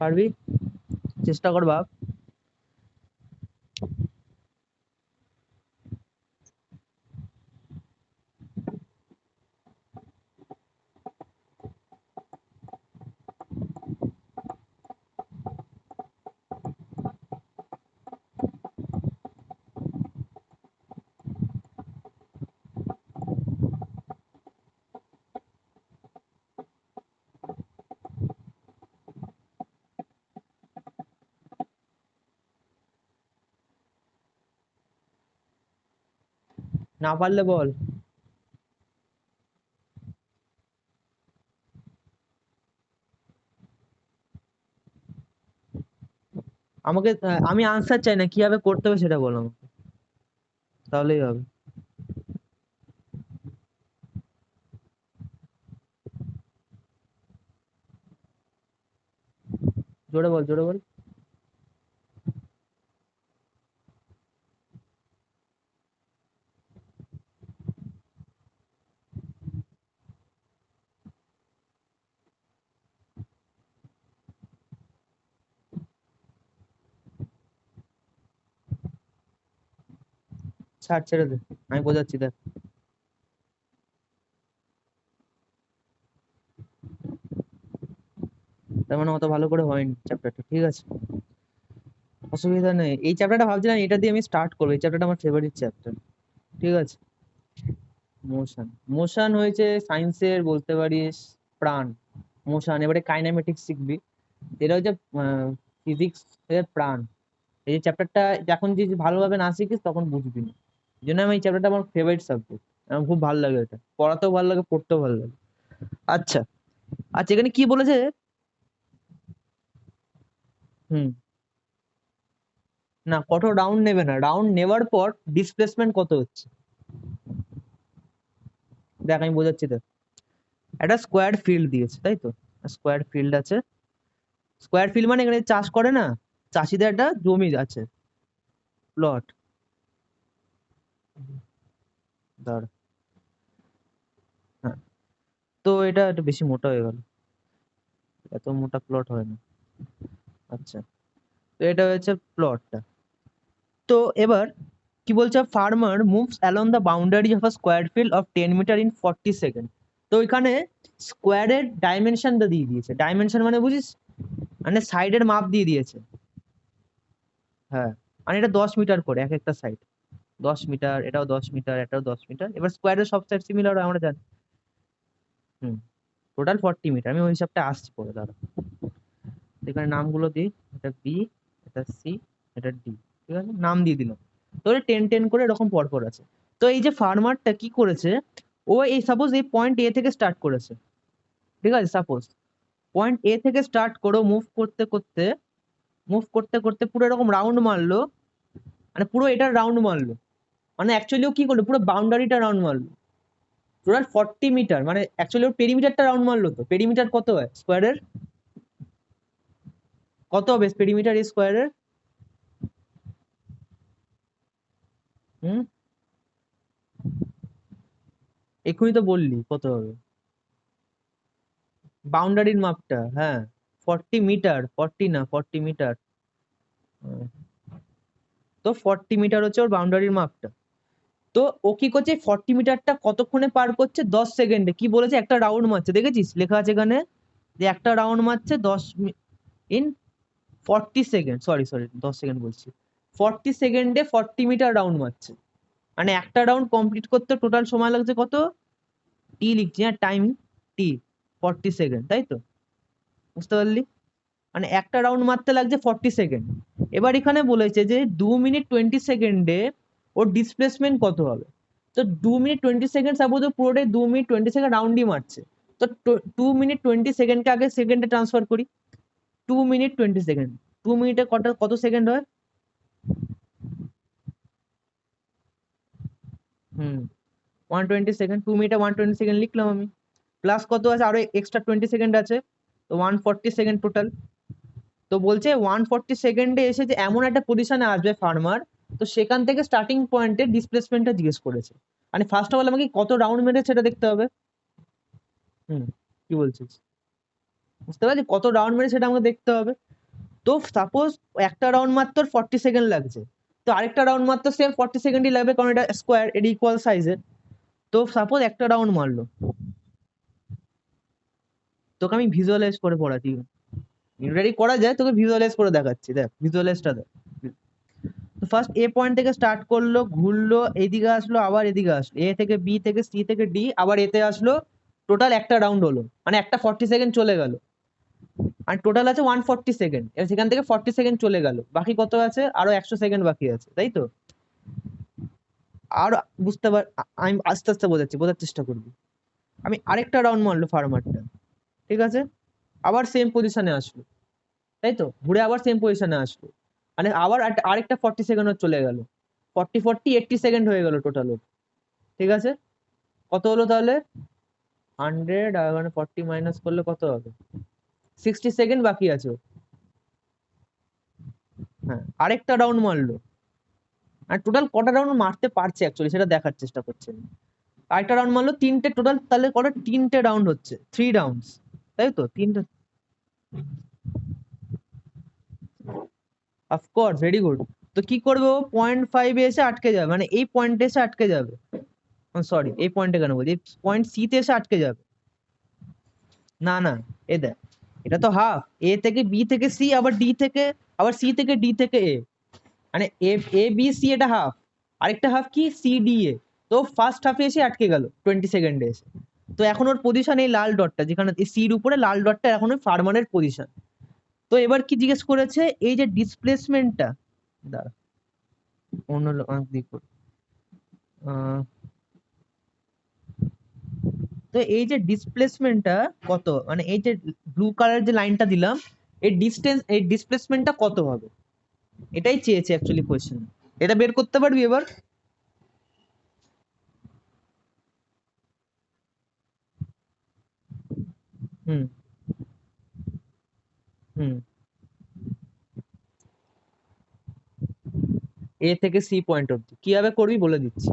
পারবি? চেষ্টা কর বাপ। না পারলে বল। আমাকে আমি আনসার চাই না, কিভাবে করতে হবে সেটা বল আমাকে, তাহলেই হবে। জোরে বল, জোরে বল। ছাড়, ছেড়ে দে, আমি বোঝাচ্ছি দেখ। তার মানে অত ভালো করে হয়নি চ্যাপ্টারটা, ঠিক আছে, অসুবিধা নেই। এই চ্যাপ্টারটা ভাবছিলাম এটা দিয়ে আমি স্টার্ট করবো, এই চ্যাপ্টারটা আমার ফেভারিট চ্যাপ্টার, ঠিক আছে। মোশন, মোশন হয়েছে সায়েন্সের বলতে পারিস প্রাণ। মোশন, এবারে কাইনেমেটিক্স শিখবি, এটা হচ্ছে ফিজিক্স এর প্রাণ। এই চ্যাপ্টারটা এখন যদি ভালোভাবে না শিখিস তখন বুঝবি না। এই জন্য আমি এই চ্যাপ্টারটা আমার ফেভারিট সাবজেক্ট, আমার খুব ভালো লাগে, এটা পড়াতেও ভালো লাগে, পড়তেও ভালো লাগে। আচ্ছা, আচ্ছা এখানে কি বলেছে? হুম, না কত রাউন্ড নেবে না, রাউন্ড নেওয়ার পর ডিসপ্লেসমেন্ট কত হচ্ছে দেখ, আমি বোঝাচ্ছি দেখ। একটা স্কোয়ার ফিল্ড দিয়েছে, তাই তো, স্কোয়ার ফিল্ড আছে। স্কোয়ার ফিল্ড মানে এখানে চাষ করে না, চাষিদের একটা জমি আছে, প্লট। ধর, হ্যাঁ, তো এটা একটু বেশি মোটা হয়ে গেল, এত মোটা প্লট হয় না। আচ্ছা, তো এটা হচ্ছে প্লটটা। তো এবার কি বলছে, farmer moves along the boundary of a square field of 10 metre in 40 second. তো এখানে স্কোয়ারের ডাইমেনশনটা দিয়ে দিয়েছে, ডাইমেনশন মানে বুঝিস, মানে সাইডের মাপ দিয়ে দিয়েছে। হ্যাঁ, মানে এটা 10 মিটার করে এক একটা সাইড, 10 মিটার, এটাও 10 মিটার, এটাও 10 মিটার। এবার স্কোয়ারের সব সাইড সিমিলার আমরা জানি। হুম, টোটাল 40 মিটার, আমি ওই হিসাবটা আসছি পরে, দাঁড়া। এখানে নামগুলো দিই, এটা বি, এটা সি, এটা ডি, ঠিক আছে, নাম দিয়ে দিলাম। তো 10 10 করে এরকম পরপর আছে। তো এই যে ফার্মারটা কি করেছে, ও এই সাপোজ এই পয়েন্ট এ থেকে স্টার্ট করেছে, ঠিক আছে, সাপোজ পয়েন্ট এ থেকে স্টার্ট করো, মুভ করতে করতে, মুভ করতে করতে পুরো এরকম রাউন্ড মারলো, মানে পুরো এটা রাউন্ড মারলো, মানে অ্যাকচুয়ালি ও কি করলো, পুরো বাউন্ডারিটা রাউন্ড মারলো। টোটাল 40 মিটার, মানে অ্যাকচুয়ালি ওর পেরিমিটারটা রাউন্ড মারলো। তো পেরিমিটার কত হয় স্কোয়ারের, কত হবে পেরিমিটার স্কোয়ারের? হুম, এক্ষুনি তো বললি কত হবে বাউন্ডারির মাপটা, হ্যাঁ, 40 মিটার, 40 না 40 মিটার। তো 40 মিটার হচ্ছে ওর বাউন্ডারির মাপটা। তো ও কি করছে, 40 মিটারটা কতক্ষণে পার করছে, 10 সেকেন্ডে। কি বলেছে, একটা রাউন্ড মারছে, দেখেছিস লেখা আছে এখানে, যে একটা রাউন্ড মারছে in 40 second, sorry sorry 10 second বলছি, 40 সেকেন্ডে 40 মিটার রাউন্ড মারছে। মানে একটা রাউন্ড কমপ্লিট করতে টোটাল সময় লাগছে কত, টি লিখছি, হ্যাঁ টাইম, টি, 40 সেকেন্ড, তাই তো, বুঝতে পারলি? মানে একটা রাউন্ড মারতে লাগছে 40 সেকেন্ড। এবার এখানে বলেছে যে 2 মিনিট 20 সেকেন্ডে ওর ডিসপ্লেসমেন্ট কত হবে। তো 2 মিনিট 20 সেকেন্ড, সাপোজ ও পুরোটাই 2 মিনিট 20 সেকেন্ড রাউন্ডই মারছে। তো 2 মিনিট 20 সেকেন্ডকে আগে সেকেন্ডে ট্রান্সফার করি। 2 মিনিট 20 সেকেন্ড, 2 মিনিটে কত কত সেকেন্ড হয়? হুম, 120 সেকেন্ড, 2 মিনিটে 120 সেকেন্ড লিখলাম আমি। প্লাস কত আছে, আরো এক্সট্রা 20 সেকেন্ড আছে, তো 140 সেকেন্ড টোটাল। তো বলছে 140 সেকেন্ডে এসে যে এমন একটা পজিশনে আসবে ফার্মার, তো সেখান থেকে স্টার্টিং পয়েন্টে ডিসপ্লেসমেন্টটা জিজ্ঞেস করেছে। মানে ফার্স্ট অফ অল আমাকে কত রাউন্ড মেরেছে সেটা দেখতে হবে। হুম, কি বলছিস, বুঝতে পারছি, কত রাউন্ড মেরে সেটা আমাকে দেখতে হবে। তো সাপোজ একটা রাউন্ড মাত্র 40 সেকেন্ড লাগছে, তো আরেকটা রাউন্ড মাত্র সেম 40 সেকেন্ডই লাগবে, কারণ এটা স্কোয়ার, এটা ইকুয়াল সাইজের। তো সাপোজ একটা রাউন্ড মারলো, তোকে আমি ভিজুয়ালাইজ করে পড়াচ্ছি, ইউনারি করা যায়, তোকে ভিজুয়ালাইজ করে দেখাচ্ছি, দেখ ভিজুয়ালাইজটা দেখ। তো ফার্স্ট এ পয়েন্ট থেকে স্টার্ট করলো, ঘুরলো, এদিকে আসলো, আবার এদিকে আসলো, এ থেকে বি থেকে সি থেকে ডি, আবার এতে আসলো, টোটাল একটা রাউন্ড হলো, মানে একটা 40 সেকেন্ড চলে গেল, আর টোটাল আছে 140 সেকেন্ড। এবার সেখান থেকে 40 সেকেন্ড চলে গেল, বাকি কত আছে? আরো 100 সেকেন্ড বাকি আছে, তাই তো? আর বুঝতে পার, আমি আস্তে আস্তে বোঝাচ্ছি, বোঝার চেষ্টা করবি। আমি আরেকটা রাউন্ড মারলো ফার্মারটা, ঠিক আছে, আবার সেম পজিশনে আসলো, তাই তো, ঘুরে আবার সেম পজিশনে আসলো, মানে আবার আরেকটা 40 সেকেন্ড চলে গেল, 40 40 80 সেকেন্ড হয়ে গেল টোটাল, ঠিক আছে? কত হলো তাহলে? 100, আর মানে 40 মাইনাস করলে কত হবে? 60 সেকেন্ড বাকি আছে ওর। হ্যাঁ, আরেকটা রাউন্ড মারলো, আর টোটাল কটা রাউন্ড মারতে পারছে অ্যাকচুয়ালি সেটা দেখার চেষ্টা করছে। আরেকটা রাউন্ড মারলো, তিনটে টোটাল, তাহলে কটা? তিনটে রাউন্ড হচ্ছে, 3 রাউন্ডস, তাই তো? তিনটে, অফকোর্স, ভেরি গুড। তো কি করবে ও? 0.5 এসে আটকে যাবে, মানে এই পয়েন্টে এসে আটকে যাবে, সরি এই পয়েন্টে কেন বলছি, পয়েন্ট সি তে এসে আটকে যাবে। না না, এ দেখ, এটা তো হাফ, এ থেকে বি থেকে সি, আবার ডি থেকে, আবার সি থেকে ডি থেকে এ, মানে এ, এ বি সি এটা হাফ, আরেকটা হাফ কি? C D A. তো ফার্স্ট হাফে এসে আটকে গেল 20 সেকেন্ডে এসে। তো এখন ওর পজিশন এই লাল ডটটা, যেখানে সির উপরে লাল ডটটা, এখন ওই ফার্মারের পজিশন। তো এবার কি জিজ্ঞেস করেছে? এই যে ডিসপ্লেসমেন্টটা, দাঁড়া অন্য দিক করি। তো এই যে ডিসপ্লেসমেন্টটা কত, মানে এই যে ব্লু কালার যে লাইনটা দিলাম, এই ডিস্টেন্স, এই ডিসপ্লেসমেন্টটা কত হবে, এটাই চেয়েছে অ্যাকচুয়ালি কোয়েশ্চেন। এটা বের করতে পারবি এবার? হুম হুম। এ থেকে সি পয়েন্ট অব্দি কিভাবে করবি বলে দিচ্ছি।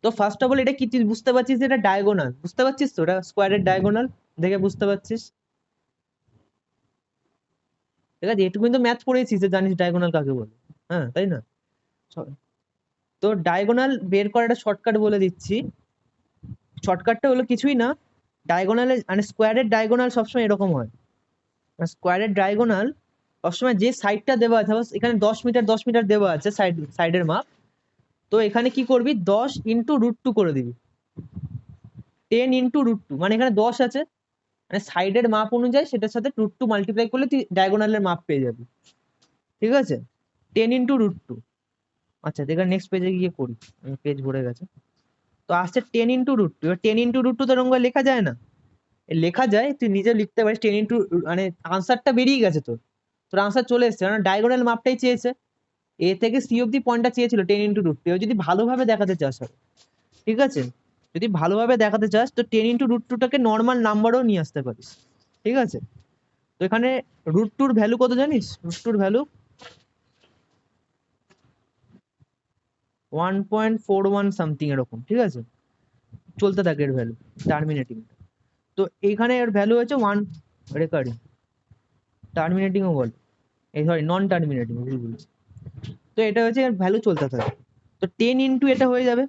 তো ফার্স্ট অফ অল এটা কি তুই বুঝতে পারছিস যে এটা ডায়াগোনাল? বুঝতে পারছিস তো এটা স্কোয়ারের ডায়াগোনাল? দেখে বুঝতে পারছিস? ঠিক আছে, এটুকু কিন্তু ম্যাথ পড়েছিস যে জানিস ডায়াগোনাল কাকে বলে, হ্যাঁ তাই না? চ- তো ডায়াগোনাল বের করার একটা শর্টকাট বলে দিচ্ছি। শর্টকাটটা হলো কিছুই না, ডায়াগোনালে মানে স্কোয়ারের ডায়াগোনাল সবসময় এরকম হয়। স্কোয়ারের ডায়াগোনাল সবসময় যে সাইডটা দেওয়া আছে, এখানে 10 মিটার 10 মিটার দেওয়া আছে, সাইডের মাপ। তো এখানে কি করবি? 10 × √2 করে দিবি, 10 × √2, মানে এখানে 10 আছে, মানে সাইডের মাপ অনুযায়ী সেটার সাথে √2 মাল্টিপ্লাই করলে তুই ডায়াগোনালের মাপ পেয়ে যাবি, ঠিক আছে? 10 × √2। আচ্ছা, এখানে নেক্সট পেজে গিয়ে করি, পেজ ভরে গেছে। তো আসছে 10 × √2। এবার 10 × √2 তো এরকম করে লেখা যায় না, লেখা যায়, তুই নিজে লিখতে পারিস 10 মানে আনসারটা বেরিয়ে গেছে তোর, তোর আনসার চলে এসছে, কারণ ডায়াগোনাল মাপটাই চেয়েছে, এ থেকে সি অব্দি পয়েন্টটা চেয়েছিল 10 × √2। যদি ভালোভাবে দেখাতে চাস আর, ঠিক আছে, যদি ভালোভাবে দেখাতে চাস তো 10 × √2টাকে নর্মাল নাম্বারও নিয়ে আসতে পারিস, ঠিক আছে? তো এখানে √2 ভ্যালু কত জানিস? √2 ভ্যালু 1.41 সামথিং এরকম, ঠিক আছে, চলতে থাকে এর ভ্যালু, টার্মিনেটিং। তো এইখানে এর ভ্যালু হচ্ছে 1 রেকর্ডিং, টার্মিনেটিংও বল, এই সরি নন টার্মিনেটিং, ভুল বলছি। তো এটা হচ্ছে এর ভ্যালু চলতে থাকে। তো 10 ইন্টু এটা হয়ে যাবে,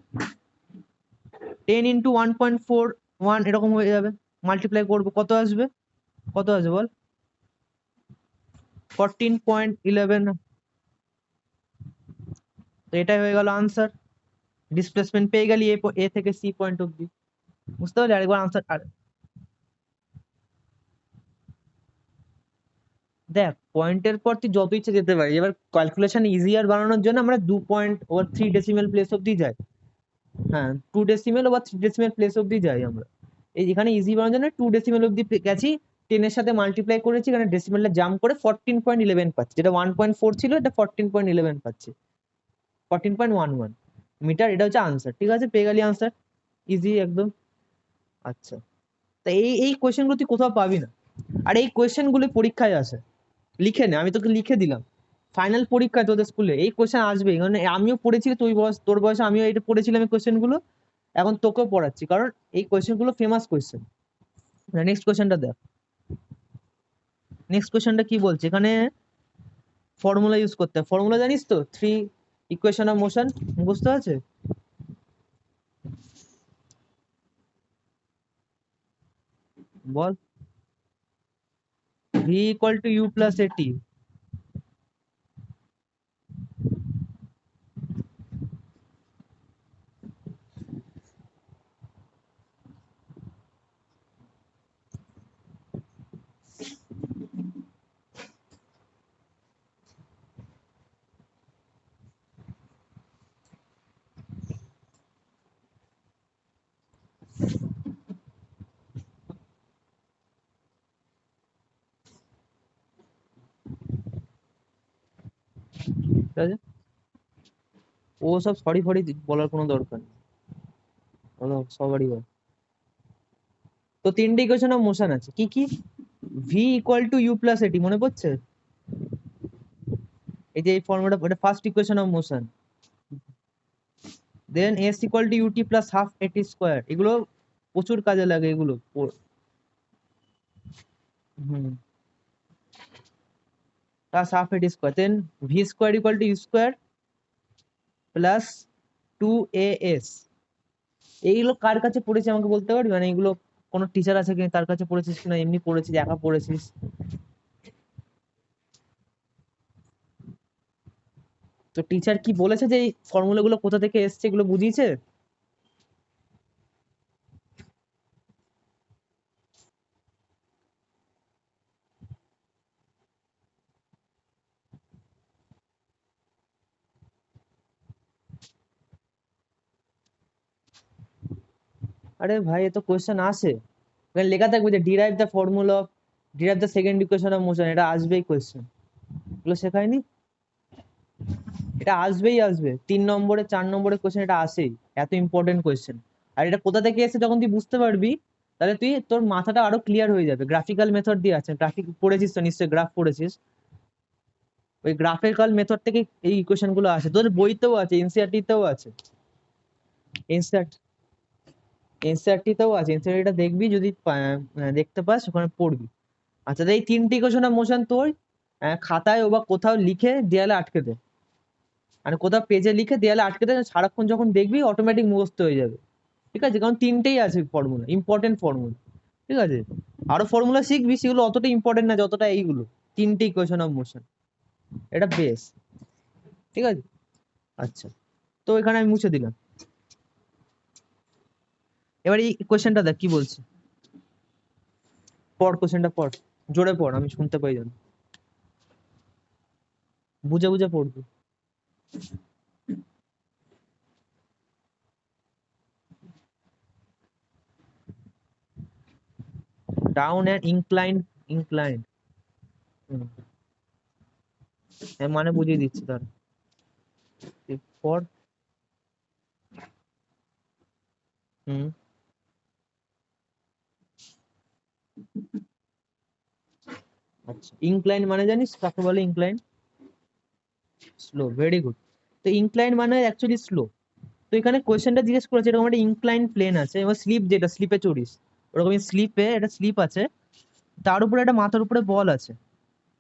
10 × 1.41 এরকম হয়ে যাবে, মাল্টিপ্লাই করবো, কত আসবে? কত আসবে বল? 14.11। তো এটাই হয়ে গেল আনসার, ডিসপ্লেসমেন্ট পেয়ে গেলি এ থেকে সি পয়েন্ট অব্দি। বুঝতে পারলি? আরেকবার আনসার, আর দেখ, পয়েন্টের পর তুই যত ইচ্ছে যেতে পারিস, এবার ক্যালকুলেশন ইজিয়ার বানানোর জন্য আমরা 2.3 ডেসিমেল প্লেস অব্দি যাই। হ্যাঁ, 2 ডেসিমেল বা 3 ডেসিমেল প্লেস অব্দি যাই আমরা। এই এখানে ইজি বানানোর জন্য 2 ডেসিমেল অব্দি গেছি, 10 এর সাথে মাল্টিপ্লাই করেছি, এখানে ডেসিমেলটা জাম্প করে 14.11 পাচ্ছি, যেটা 1.4 ছিল, এটা 14.11 পাচ্ছি, 14.11 মিটার। এটা হচ্ছে আনসার, ঠিক আছে, পেয়ে গেলি আনসার, ইজি একদম। আচ্ছা, তা এই এই কোয়েশ্চেন গুলো তুই কোথাও পাবি না, আর এই কোয়েশ্চেন গুলো পরীক্ষায় আসে, লিখে নে, আমি তোকে লিখে দিলাম, ফাইনাল পরীক্ষায় তোদের স্কুলে এই কোয়েশ্চেন আসবেই, মানে আমিও পড়েছি, তুই বয়স, তোর বয়সে আমিও এটা পড়েছিলাম এই কোয়েশ্চেন গুলো, এখন তোকেও পড়াচ্ছি, কারণ এই কোয়েশ্চেন গুলো ফেমাস কোয়েশ্চেন। নেক্সট কোয়েশ্চেনটা দেখ, নেক্সট কোয়েশ্চেনটা কি বলছে এখানে, ফর্মুলা ইউজ করতে হয়। ফর্মুলা জানিস তো? থ্রি ইকুয়েশন অফ মোশন মুখস্থ আছে? বল। V equal to you plus at. ঠিক আছে, ও সব সরি ফরি বলার কোনো দরকার নেই, ওগুলো সবারই হয়। তো তিনটে ইকুয়েশন অফ মোশন আছে, কি কি? V equal to you plus at, মনে পড়ছে? এই যে এই ফর্মুলা, এটা first equation of motion. Then s equal to ut plus half at square, এগুলো প্রচুর কাজে লাগে এগুলো। Hmm, plus half at square. Then v square equal to u square plus two a s. এইগুলো কার কাছে পড়েছি আমাকে বলতে পারবি? মানে এগুলো কোনো টিচার আছে কি তার কাছে পড়েছিস কিনা, এমনি পড়েছিস, একা পড়েছিস? তো টিচার কি বলেছে যে এই ফর্মুলা গুলো কোথা থেকে এসছে, এগুলো বুঝিয়েছে? আরে ভাই, এ তো কোয়েশ্চেন আসে, এখানে লেখা থাকবে যে derive the formula of, derive the second equation of motion, এটা আসবেই কোয়েশ্চেন। এগুলো শেখায়নি? এটা আসবেই আসবে, 3 নম্বরে 4 নম্বরের কোয়েশ্চেন এটা আসেই, এত ইম্পর্টেন্ট কোয়েশ্চেন। আর এটা কোথা থেকে এসে যখন তুই বুঝতে পারবি, তাহলে তুই তোর মাথাটা আরো ক্লিয়ার হয়ে যাবে। গ্রাফিক্যাল মেথড দিয়ে আছে, গ্রাফিক পড়েছিস তো নিশ্চয়ই, গ্রাফ পড়েছিস। ওই গ্রাফিক্যাল মেথড থেকে এই ইকুয়েশন গুলো আসে, তোদের বইতেও আছে, এনসিইআরটি তেও আছে। এনসিইআরটি এনসিইআরটি তেও আছে, এনসিইআরটিটা দেখবি যদি দেখতে পাস, ওখানে পড়বি। আচ্ছা, তো এই তিনটি ইকুয়েশন অফ মোশন তোর খাতায় বা কোথাও লিখে দেয়ালে আটকে দে, মানে কোথাও পেজে লিখে দেয়ালে আটকে দে, সারাক্ষণ যখন দেখবি অটোমেটিক মুখস্থ হয়ে যাবে। ঠিক আছে, কারণ তিনটেই আছে ফর্মুলা, ইম্পর্টেন্ট ফর্মুলা। ঠিক আছে, আরো ফর্মুলা শিখবি, সেগুলো অতটা ইম্পর্টেন্ট না যতটা এইগুলো, তিনটে ইকুয়েশন অফ মোশন, এটা বেস। ঠিক আছে, আচ্ছা, তো এখানে আমি মুছে দিলাম। এবার এই কোয়েশ্চেনটা দেখ কি বলছে, পড় কোয়েশ্চেনটা পড়, জোরে পড়, আমি শুনতে পাই যেন, বুঝে বুঝে পড়বি। Down and incline. মানে বুঝিয়ে দিচ্ছি তার পর। হুম, আচ্ছা, ইনক্লাইন মানে জানিস কাকে বলে? Incline slow, very good. তো ইনক্লাইন মানে অ্যাকচুয়ালি স্লো। তো এখানে কোয়েশ্চেনটা জিজ্ঞেস করেছে এরকম একটা ইনক্লাইন প্লেন আছে, এবং স্লিপ, যেটা স্লিপে চড়িস, ওরকম স্লিপে একটা স্লিপ আছে, তার উপরে একটা মাথার উপরে বল আছে।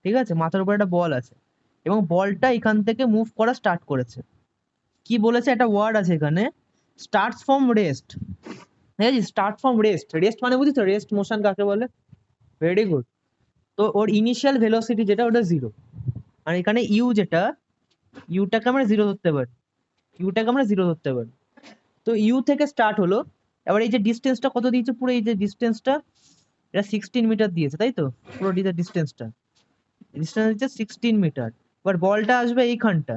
ঠিক আছে, মাথার উপরে একটা বল আছে, এবং বলটা এখান থেকে মুভ করা স্টার্ট করেছে। কি বলেছে, একটা ওয়ার্ড আছে এখানে, স্টার্টস ফ্রম রেস্ট। ঠিক আছে, স্টার্ট ফ্রম রেস্ট, রেস্ট মানে বুঝিস তো, রেস্ট মোশন কাকে বলে? Very good. তো ওর ইনিশিয়াল ভেলোসিটি যেটা, ওটা জিরো। আর এখানে ইউ যেটা, ইউটাকে আমরা জিরো ধরতে পারি, ইউটাকে আমরা জিরো ধরতে পারি। তো ইউ থেকে স্টার্ট হলো। এবার এই যে ডিস্টেন্সটা কত দিয়েছে, পুরো এই যে ডিস্টেন্সটা, এটা 16 মিটার দিয়েছে, তাই তো? পুরো ডিস্টেন্সটা, ডিস্টেন্স হচ্ছে 16 মিটার। এবার বলটা আসবে এইখানটা,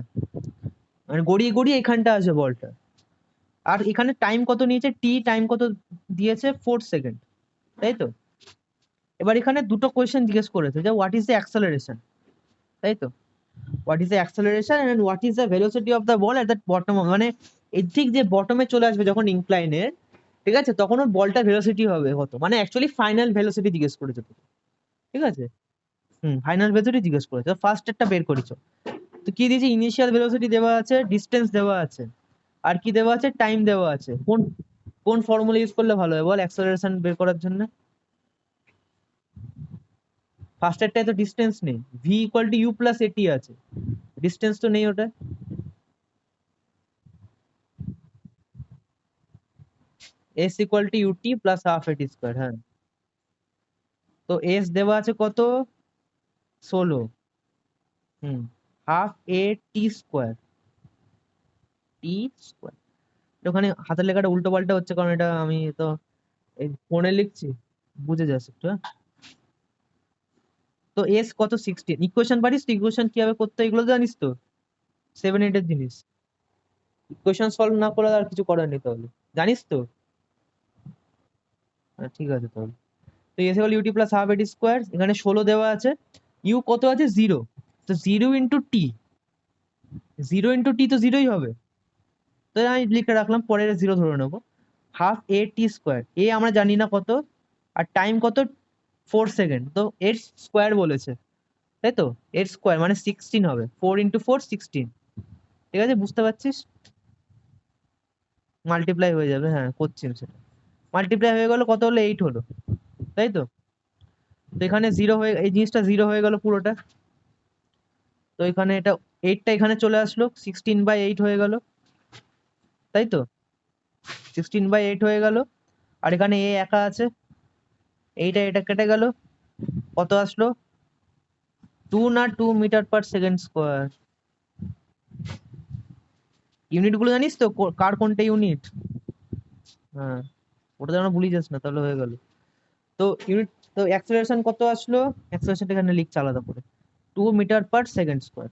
মানে গড়িয়ে গড়িয়ে এইখানটা আসবে বলটা। আর এখানে টাইম কত নিয়েছে, টি টাইম কত দিয়েছে, 4 সেকেন্ড, তাই তো? এবার এখানে দুটো কোয়েশ্চেন জিজ্ঞেস করেছে, যে হোয়াট ইজ দ্য অ্যাক্সেলারেশন, তাই তো? What is the acceleration and what is the velocity of the ball at the bottom, মানে এর ঠিক যে বটমে চলে আসবে যখন ইনক্লাইনের, ঠিক আছে, তখন ওর বলটা ভেলোসিটি হবে কত, মানে অ্যাকচুয়ালি ফাইনাল ভেলোসিটি জিজ্ঞেস করেছে তোকে। ঠিক আছে, ফাইনাল ভেলোসিটি জিজ্ঞেস করেছে, ফার্স্ট একটা বের করেছো। তো কি দিয়েছে, ইনিশিয়াল ভেলোসিটি দেওয়া আছে, ডিস্টেন্স দেওয়া আছে, আর কি দেওয়া আছে, টাইম দেওয়া আছে। কোন কোন ফর্মুলা ইউজ করলে ভালো হয় বল অ্যাক্সেলারেশন বের করার জন্য? ফার্স্টেরটায় তো ডিস্টেন্স নেই, v equal to you plus at আছে, ডিস্টেন্স তো নেই ওটা। S equal to ut plus half at square, হ্যাঁ। তো এস দেওয়া আছে কত, 16। Hmm, half a t square, t square. ওখানে হাতের লেখাটা উল্টো পাল্টা হচ্ছে, কারণ এটা আমি তো এই ফোনে লিখছি, বুঝে যাস একটু, হ্যাঁ? তো এস কত, 16। ইকুয়েশন পারিস তো, ইকুয়েশন কিভাবে করতে হয় এগুলো জানিস তো, 7-8 এর জিনিস। ইকুয়েশন সলভ না করে আর কিছু করার নেই তাহলে, জানিস তো? ঠিক আছে তাহলে। তো s equal ut plus half at square, এখানে 16 দেওয়া আছে, ইউ কত আছে, 0। তো 0 ইন্টু টি, 0 ইন্টু টি তো 0ই হবে। তো আমি লিখে রাখলাম, পরে 0 ধরে নেবো। হাফ এ টি স্কোয়ার, এ আমরা জানি না কত, আর টাইম কত, 4 সেকেন্ড, তো এর স্কোয়ার বলেছে, তাই তো? এর স্কোয়ার মানে 16 হবে, 4 ইন্টু 4 16। ঠিক আছে, বুঝতে পারছিস? মাল্টিপ্লাই হয়ে যাবে, হ্যাঁ করছি আমি সেটা। মাল্টিপ্লাই হয়ে গেল, কত হলো, 8 হলো, তাই তো? তো এখানে 0 হয়ে, এই জিনিসটা 0 হয়ে গেল পুরোটা। তো এখানে এটা 8টা এখানে চলে আসলো, 16/8 হয়ে গেল, তাই তো? 16/8 হয়ে গেল। আর এখানে এ একা আছে, এইটা এটা কেটে গেল, কত আসলো, 2 না 2 metre per second square. Unit গুলো জানিস তো, কার কোনটা ইউনিট? হ্যাঁ, ওটা যেন ভুলে যাস না, তাহলে হয়ে গেল। তো ইউনিট, তো অ্যাক্সেলারেশন কত আসলো, অ্যাক্সেলারেশন এখানে লিখছে আলাদা করে, 2 মিটার পার সেকেন্ড স্কোয়ার।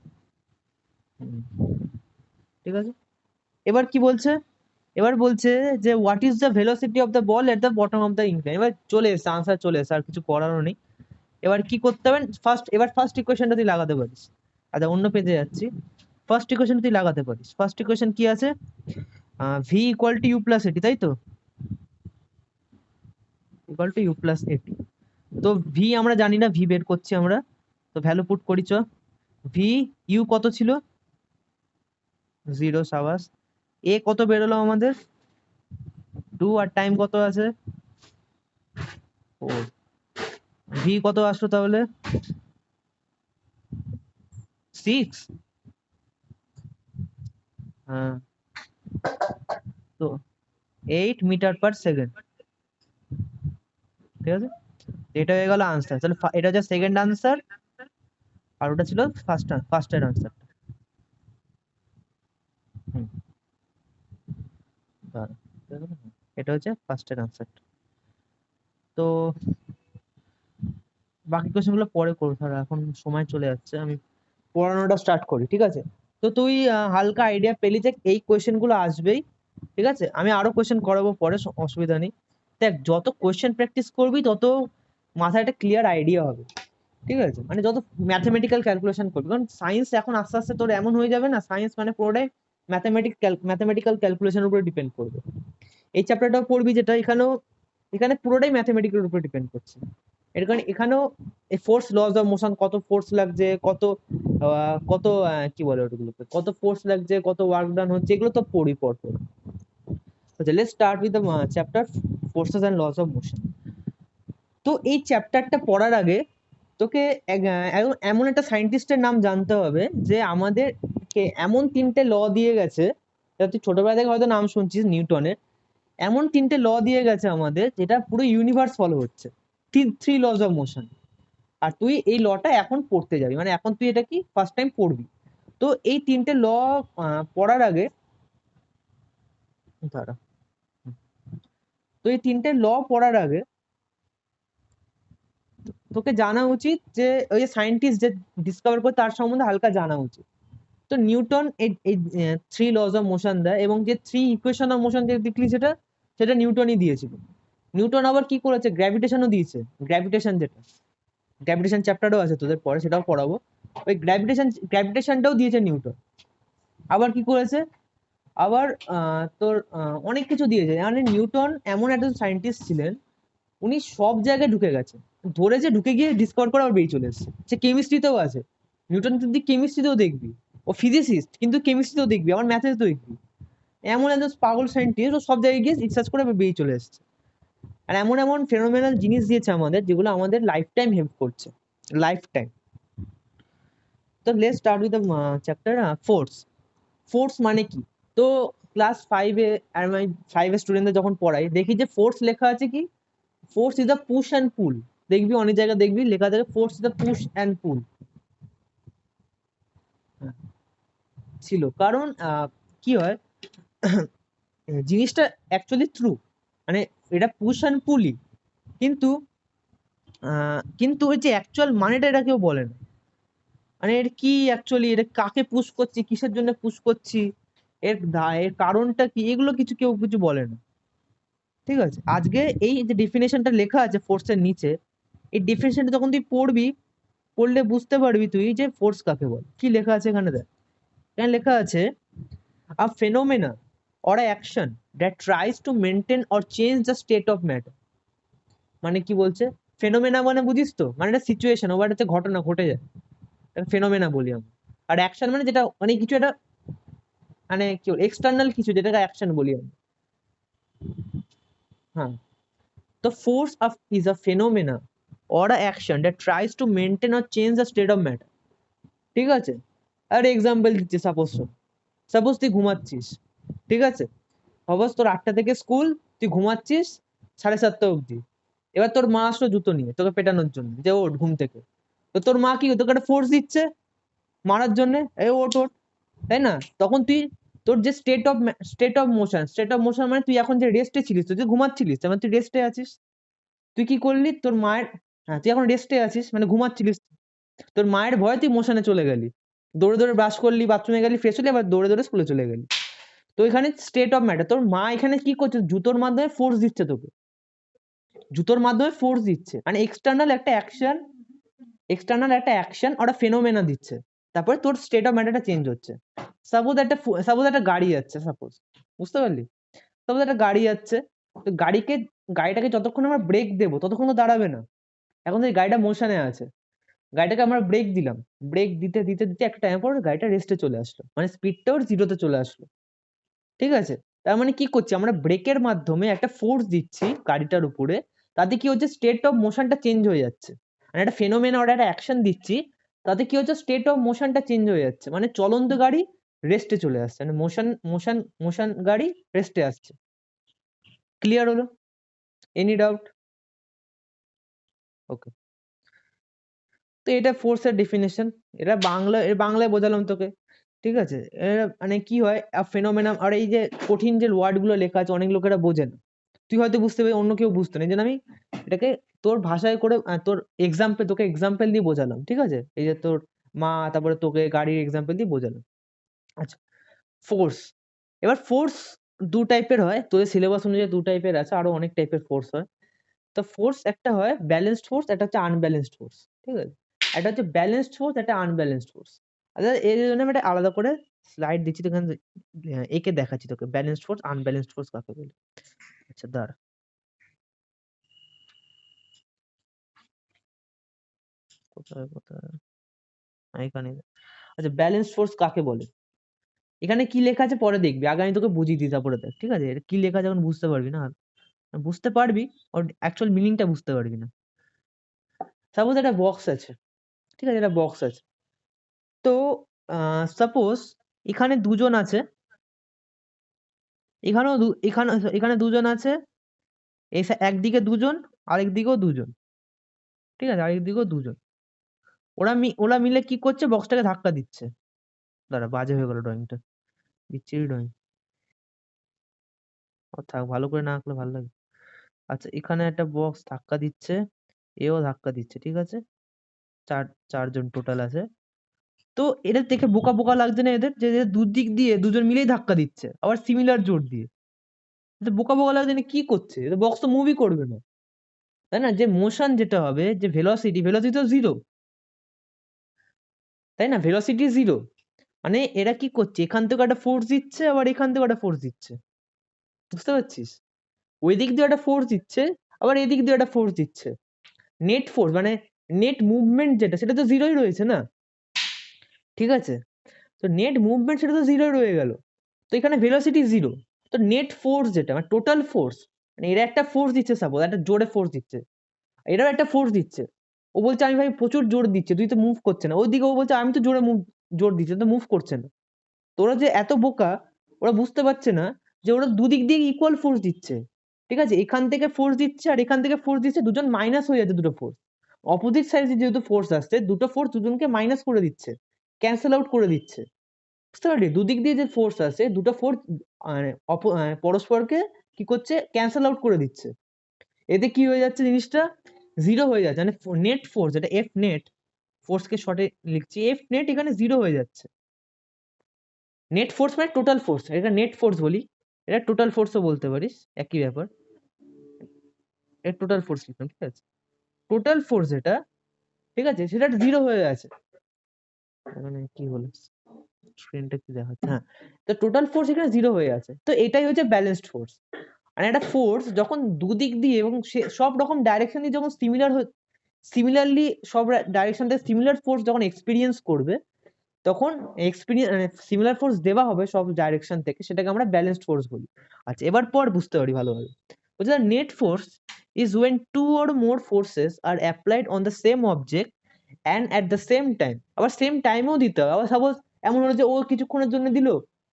ঠিক আছে, এবার কি বলছে, এবার বলছে যে what is the velocity of the ball at the bottom of the incline. এবার চলে এসছে, আনসার চলে এসছে, আর কিছু করারও নেই। এবার কি করতে হবে, ফার্স্ট ইকুয়েশনটা তুই লাগাতে পারিস। আচ্ছা, অন্য পেজে যাচ্ছি। ফার্স্ট ইকুয়েশন তুই লাগাতে পারিস। ফার্স্ট ইকুয়েশন কি আছে, v equal to you plus at, তাই তো? ইকুয়াল টু ইউ প্লাস এটি। তো ভি আমরা জানি না, ভি বের করছি আমরা, তো ভ্যালু পুট করি চ। ভি, ইউ কত ছিল, 0, সাবাস। এ কত বেরোলো আমাদের, 2, আর টাইম কত আছে, 4। ভি কত আসলো তাহলে, 6। হ্যাঁ, তো 8 মিটার পার সেকেন্ড। ঠিক আছে, এটা হয়ে গেল আনসার। তাহলে এটা হচ্ছে সেকেন্ড আনসার, আর ওটা ছিল ফার্স্টের আনসার। হুম, দাঁড়া, এটা হচ্ছে ফার্স্টের আনসার। তো বাকি কোশ্চেন গুলো পরে করবো, ধর এখন সময় চলে যাচ্ছে, আমি পড়ানোটা স্টার্ট করি, ঠিক আছে? তো তুই হালকা আইডিয়া পেলি যে এই কোয়েশ্চেন গুলো আসবেই, ঠিক আছে? আমি আরো কোয়েশ্চেন করাবো পরে, অসুবিধা নেই। দেখ, যত কোয়েশ্চেন প্র্যাকটিস করবি তত মাথায় একটা ক্লিয়ার আইডিয়া হবে, ঠিক আছে? মানে যত ম্যাথমেটিক্যাল ক্যালকুলেশন করবি, কারণ সায়েন্স এখন আস্তে আস্তে তোর এমন হয়ে যাবে না, সায়েন্স মানে পুরোটাই ম্যাথমেটিক্যাল ক্যালকুলেশনের উপরে ডিপেন্ড করবে। এই চ্যাপ্টারটাও পড়বি যেটা, এখানে পুরোটাই ম্যাথমেটিক্যাল উপরে ডিপেন্ড করছে। এর কারণে এখানেও এই ফোর্স লস অফ মোশন, কত ফোর্স লাগছে, কত কি বলে ওগুলোকে, কত ফোর্স লাগছে, কত ওয়ার্ক ডান হচ্ছে, এগুলো তো পড়ি পর পর। আচ্ছা, let's start with the chapter forces and laws of motion. তো এই চ্যাপ্টারটা পড়ার আগে তোকে এমন একটা সায়েন্টিস্টের নাম জানতে হবে যে আমাদেরকে এমন 3টে ল দিয়ে গেছে, তুই ছোটবেলা থেকে হয়তো নাম শুনছিস নিউটনের। এমন 3টে ল দিয়ে গেছে আমাদের, যেটা পুরো ইউনিভার্স ফলো হচ্ছে, থ্রি লস অফ মোশন। আর তুই এই লটা এখন পড়তে যাবি, মানে এখন তুই এটা কি ফার্স্ট টাইম পড়বি। তো এই 3টে ল পড়ার আগে, দাঁড়া, তো এই 3টে ল পড়ার আগে তোকে জানা উচিত যে ওই যে সায়েন্টিস্ট যে ডিসকভার করে তার সম্বন্ধে হালকা জানা উচিত। তো নিউটন এই 3 লস অফ মোশন দেয়, এবং যে 3 ইকুয়েশন অফ মোশন যে দেখলি, সেটা সেটা নিউটনই দিয়েছিল। নিউটন আবার কি করেছে, গ্র্যাভিটেশনও দিয়েছে। গ্র্যাভিটেশন, যেটা গ্র্যাভিটেশন চ্যাপ্টারও আছে তোদের পরে, সেটাও পড়াবো। ওই গ্র্যাভিটেশনটাও দিয়েছে নিউটন। আবার কি করেছে, আবার তোর অনেক কিছু দিয়েছে। মানে নিউটন এমন একজন সায়েন্টিস্ট ছিলেন, উনি সব জায়গায় ঢুকে গেছে, ধরেছে, ঢুকে গিয়ে ডিসকভার করে আবার বেরিয়ে চলে এসেছে। সে কেমিস্ট্রিতেও আছে, নিউটন তুই কেমিস্ট্রিতেও দেখবি, ও ফিজিসিস্ট কিন্তু কেমিস্ট্রিতেও দেখবি, আমার ম্যাথেও দেখবি। এমন একজন পাগল সায়েন্টিস্ট, ও সব জায়গায় গিয়ে রিসার্চ করে আবার বেরিয়ে চলে এসেছে। আর এমন এমন ফেনোমেনাল জিনিস দিয়েছে আমাদের, যেগুলো আমাদের লাইফ টাইম হেল্প করছে। Life time. তো let's start with the chapter force. Force মানে কি? তো ক্লাস ফাইভে আর আমি ফাইভের স্টুডেন্টদের যখন পড়াই দেখি যে ফোর্স লেখা আছে কি, force is the push and পুল। দেখবি অনেক জায়গায় দেখবি লেখা থাকে force is the push and পুল ছিল। কারণ কি হয় জিনিসটা অ্যাকচুয়ালি ট্রু, মানে এটা পুশ অ্যান্ড পুলই, কিন্তু কিন্তু ওই যে অ্যাকচুয়াল মানেটা এটা কেউ বলে না। মানে এর কি অ্যাকচুয়ালি, এটা কাকে পুশ করছি, কিসের জন্য পুশ করছি, এর কারণটা কি, এগুলো কিছু কেউ কিছু বলে না। ঠিক আছে, আজকে এই যে ডেফিনেশনটা লেখা আছে ফোর্সের নিচে, এই ডেফিনেশনটা যখন তুই পড়বি, পড়লে বুঝতে পারবি তুই যে ফোর্স কাকে বলে। কি লেখা আছে এখানে দেখ, এখানে লেখা আছে a phenomena or a action that tries to maintain or change the state of matter। মানে কি বলছে, ফেনোমেনা মানে বুঝিস তো, মানে একটা সিচুয়েশন, ওভার একটা ঘটনা ঘটে যায়, ফেনোমেনা বলি আমরা। আর অ্যাকশন মানে যেটা মানে কিছু একটা, মানে কি এক্সটার্নাল কিছু, যেটাকে অ্যাকশন বলি আমরা। হ্যাঁ, তো force of is a phenomena or a action that tries to maintain or change the state of matter। ঠিক আছে, আর এক্সাম্পল দিচ্ছি, সাপোজ তুই ঘুমাচ্ছিস, ঠিক আছে, সাপোজ তোর 8টা থেকে স্কুল, তুই ঘুমাচ্ছিস 7:30 অবধি। এবার তোর মা আসলো জুতো নিয়ে তোকে পেটানোর জন্য, যে ওঠ ঘুম থেকে। তো তোর মা কি তোকে একটা ফোর্স দিচ্ছে মারার জন্য, এ ওঠ ওঠ, তাই না? তখন তুই, তোর যে স্টেট অফ মোশন মানে তুই এখন যে রেস্টে ছিলিস, তুই যে ঘুমাচ্ছিলিস তার মানে তুই রেস্টে আছিস। তুই কি করলি, তোর মায়ের, হ্যাঁ তুই এখন রেস্টে আছিস মানে ঘুমাচ্ছিলিস, তোর মায়ের ভয়ে তুই মোশনে চলে গেলি, দৌড়ে দৌড়ে ব্রাশ করলি, বাথরুমে গেলি, ফ্রেশ হলি, আবার দৌড়ে দৌড়ে স্কুলে চলে গেলি। তো এখানে স্টেট অফ ম্যাটার, তোর মা এখানে কি করছে, জুতোর মাধ্যমে ফোর্স দিচ্ছে তোকে, জুতোর মাধ্যমে ফোর্স দিচ্ছে, মানে এক্সটার্নাল একটা অ্যাকশন ওরা ফেনোমেনা দিচ্ছে, তারপরে তোর স্টেট অফ ম্যাটারটা চেঞ্জ হচ্ছে। সাপোজ একটা গাড়ি যাচ্ছে, সাপোজ, বুঝতে পারলি? সাপোজ একটা গাড়ি যাচ্ছে, তো গাড়িটাকে যতক্ষণ আমরা ব্রেক দেবো ততক্ষণ তো দাঁড়াবে না। এখন যদি গাড়িটা মোশনে আছে, গাড়িটাকে আমরা ব্রেক দিলাম, ব্রেক দিতে দিতে দিতে একটা টাইম পর গাড়িটা রেস্টে চলে আসলো, মানে স্পিডটাও জিরোতে চলে আসলো। ঠিক আছে, তার মানে কি করছি আমরা, ব্রেকের মাধ্যমে একটা ফোর্স দিচ্ছি গাড়িটার উপরে, তাতে কি হচ্ছে, স্টেট অফ মোশনটা চেঞ্জ হয়ে যাচ্ছে। মানে একটা ফেনোমেনা ওর একটা অ্যাকশন দিচ্ছি, তাতে কি হচ্ছে, স্টেট অফ মোশনটা চেঞ্জ হয়ে যাচ্ছে, মানে চলন্ত গাড়ি রেস্টে চলে আসছে, মানে মোশন মোশন মোশন গাড়ি রেস্টে আসছে। ক্লিয়ার হলো? Any doubt? ওকে, তো এটা ফোর্সের ডেফিনেশন, বাংলায় বোঝালাম তোকে। ঠিক আছে, এরা মানে কি হয় ফেনোমেনা, আর এই যে কঠিন যে ওয়ার্ড গুলো লেখা আছে অনেক লোকেরা বোঝে না, তুই হয়তো বুঝতে পারবি, অন্য কেউ বুঝতে না, এই জন্য আমি এটাকে তোর ভাষায় করে তোকে এক্সাম্পল দিয়ে বোঝালাম। ঠিক আছে, এই যে তোর মা, তারপরে তোকে গাড়ির এক্সাম্পল দিয়ে বোঝালাম। আচ্ছা, ফোর্স, এবার ফোর্স দু টাইপের হয়, তোদের সিলেবাস অনুযায়ী দু টাইপের আছে, আরো অনেক টাইপের ফোর্স হয়। তো ফোর্স একটা হয় ব্যালেন্সড ফোর্স, একটা হচ্ছে আনব্যালেন্সড ফোর্স। ঠিক আছে, একটা হচ্ছে ব্যালেন্সড ফোর্স, একটা আনব্যালেন্সড ফোর্স। আচ্ছা, এর জন্য আমি একটা আলাদা করে স্লাইড দিচ্ছি তোকে, একে দেখাচ্ছি তোকে ব্যালেন্সড ফোর্স আনব্যালেন্সড ফোর্স কাকে বলে। আচ্ছা দাঁড়া, কোথায় কোথায়, এখানে। আচ্ছা, ব্যালেন্সড ফোর্স কাকে বলে, এখানে কি লেখা আছে পরে দেখবি, আগে আমি তোকে বুঝিয়ে দিই তারপরে দেখ। ঠিক আছে, এটা কি লেখা আছে এখন বুঝতে পারবি না, বুঝতে পারবি, ওর অ্যাকচুয়াল মিনিংটা বুঝতে পারবি না। সাপোজ একটা বক্স আছে, ঠিক আছে, একটা বক্স আছে, তো সাপোজ এখানে দুজন আছে, এখানে এখানে দুজন আছে, একদিকে দুজন, আরেক দিকেও দুজন। ঠিক আছে, আরেক দিকেও দুজন, ওরা মিলে কি করছে, বক্সটাকে ধাক্কা দিচ্ছে। দাঁড়া, বাজে হয়ে গেল ড্রয়িংটা, বিচ্ছিরি ড্রয়িং, থাক, ভালো করে না আঁকলে ভালো লাগে। আচ্ছা, এখানে একটা বক্স ধাক্কা দিচ্ছে, এও ধাক্কা দিচ্ছে, ঠিক আছে, চার চারজন টোটাল আছে। তো এদের দেখে বোকা বোকা লাগছে না এদের, যে এদের দুদিক দিয়ে দুজন মিলেই ধাক্কা দিচ্ছে, আবার সিমিলার জোর দিয়ে। এদের বোকা বোকা লাগছে না, কি করছে, এদের বক্স তো মুভি করবে না, তাই না? যে মোশন যেটা হবে, যে ভেলোসিটি তো জিরো, তাই না? ভেলোসিটি জিরো, মানে এরা কি করছে, এখান থেকে একটা ফোর্স দিচ্ছে, আবার এখান থেকে একটা ফোর্স দিচ্ছে, বুঝতে পারছিস? ওই দিক দিয়ে একটা ফোর্স দিচ্ছে, আবার এদিক দিয়ে একটা ফোর্স দিচ্ছে। নেট ফোর্স মানে নেট মুভমেন্ট যেটা, সেটা তো জিরোই রয়েছে না, ঠিক আছে? তো নেট মুভমেন্ট সেটা তো জিরোই রয়ে গেল, তো এখানে ভেলোসিটি জিরো। তো নেট ফোর্স যেটা মানে টোটাল ফোর্স, মানে এরা একটা ফোর্স দিচ্ছে, সাপোজ একটা জোরে ফোর্স দিচ্ছে, এরাও একটা ফোর্স দিচ্ছে, ও বলছে আমি ভাই প্রচুর জোর দিচ্ছে, তুই তো মুভ করছে না। ওইদিকে ও বলছে আমি তো জোর দিচ্ছে, তো মুভ করছে না। তো ওরা যে এত বোকা, ওরা বুঝতে পারছে না যে ওরা দুদিক দিয়ে ইকুয়াল ফোর্স দিচ্ছে। ঠিক আছে, এখান থেকে ফোর্স দিচ্ছে আর এখান থেকে ফোর্স দিচ্ছে, দুজন মাইনাস হয়ে যাচ্ছে দুটো ফোর্স। অপোজিট সাইডে যেহেতু ফোর্স আসছে, দুটো ফোর্স দুজনকে মাইনাস করে দিচ্ছে, ক্যান্সেল আউট করে দিচ্ছে। বুঝতে পারলি, দুদিক দিয়ে যে ফোর্স আছে, দুটো ফোর্স পরস্পরকে কি করছে, ক্যান্সেল আউট করে দিচ্ছে। এতে কি হয়ে যাচ্ছে, জিনিসটা জিরো হয়ে যাচ্ছে, মানে নেট ফোর্স, এটা এফ নেট, ফোর্সকে শর্টে লিখছি এফ নেট, এখানে জিরো হয়ে যাচ্ছে। নেট ফোর্স মানে টোটাল ফোর্স, এটা নেট ফোর্স বলি, এটা টোটাল ফোর্সও বলতে পারিস, একই ব্যাপার। এটা টোটাল ফোর্স লিখলাম, ঠিক আছে। টোটাল ফোর্স এটা, ঠিক আছে, সেটা জিরো হয়ে আছে। মানে কি হলো, স্ক্রিনটা কি দেখাচ্ছে, হ্যাঁ। তো টোটাল ফোর্স এখানে জিরো হয়ে আছে, তো এটাই হচ্ছে ব্যালেন্সড ফোর্স। আর একটা ফোর্স যখন দুদিক দিয়ে এবং সব রকম ডাইরেকশন দিয়ে যখন সিমিলারলি সব ডাইরেকশন থেকে সিমিলার ফোর্স যখন এক্সপিরিয়েন্স করবে, তখন সিমিলার ফোর্স দেওয়া হবে সব ডাইরেকশন থেকে, সেটাকে আমরা ব্যালেন্সড ফোর্স বলি। আচ্ছা, এবার পর বুঝতে পারি ভালোভাবে। বলছে net force is when two or more forces are applied on the same object and at the same time. আবার সেম টাইমেও দিতে হবে। আবার সাপোজ এমন হলো যে ও কিছুক্ষণের জন্য দিল,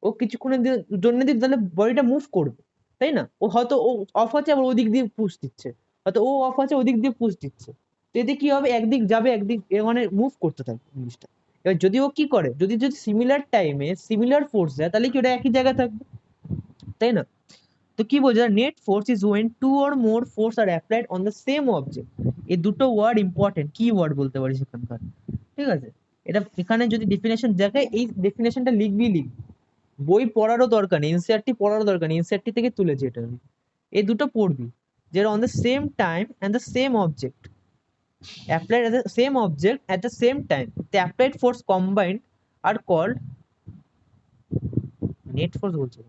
ও কিছুক্ষণের জন্য দিল, তাহলে বডিটা মুভ করবে, তাই না? ও হয়তো ও অফ আছে, আবার ওদিক দিয়ে পুশ দিচ্ছে, হয়তো ও অফ আছে, ওদিক দিয়ে পুশ দিচ্ছে। তো এতে কি হবে, একদিক যাবে, একদিক মানে মুভ করতে থাকবে জিনিসটা। এবার যদি ও কি করে, যদি যদি সিমিলার টাইমে সিমিলার ফোর্স দেয়, তাহলে কি ওটা একই জায়গায় থাকবে, তাই না? তো কি বলছে, net force is when two or more force are applied on the same object. এই দুটো ওয়ার্ড ইম্পর্টেন্ট, কি ওয়ার্ড বলতে পারিস এখানকার, ঠিক আছে। এটা এখানে যদি ডেফিনেশন দেখে, এই ডেফিনেশনটা লিখবি। বই পড়ারও দরকার নেই, এনসিইআরটি পড়ারও দরকার নেই, এনসিইআরটি থেকে তুলেছি এটা আমি। এই দুটো পড়বি, যেটা on the same time and the same object applied at the same object at the same time, the applied force combined are called net force বলছে,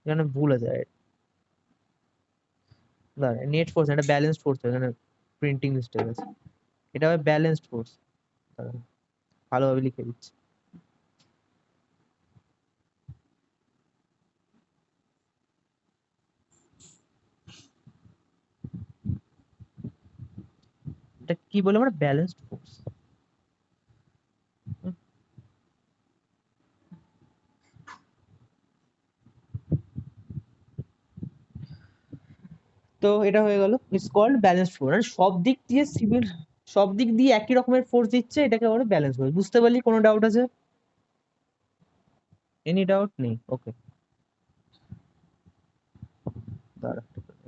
এখানে ভুল আছে, দাঁড়া, নেট ফোর্স এটা ব্যালেন্সড ফোর্স, এখানে প্রিন্টিং মিস্টেক আছে, এটা হবে ব্যালেন্সড ফোর্স। ভালোভাবে লিখে দিচ্ছি। এটা কি বলে আমরা, ব্যালেন্সড ফোর্স। তো এটা হয়ে গেল, ইটস কল্ড ব্যালেন্সড ফোর্স, মানে সব দিক দিয়ে একই রকমের ফোর্স দিচ্ছে, এটাকে বলে ব্যালেন্স ফোর্স। বুঝতে পারলি, কোনো ডাউট আছে? এনি ডাউট নেই? ওকে, দাঁড়া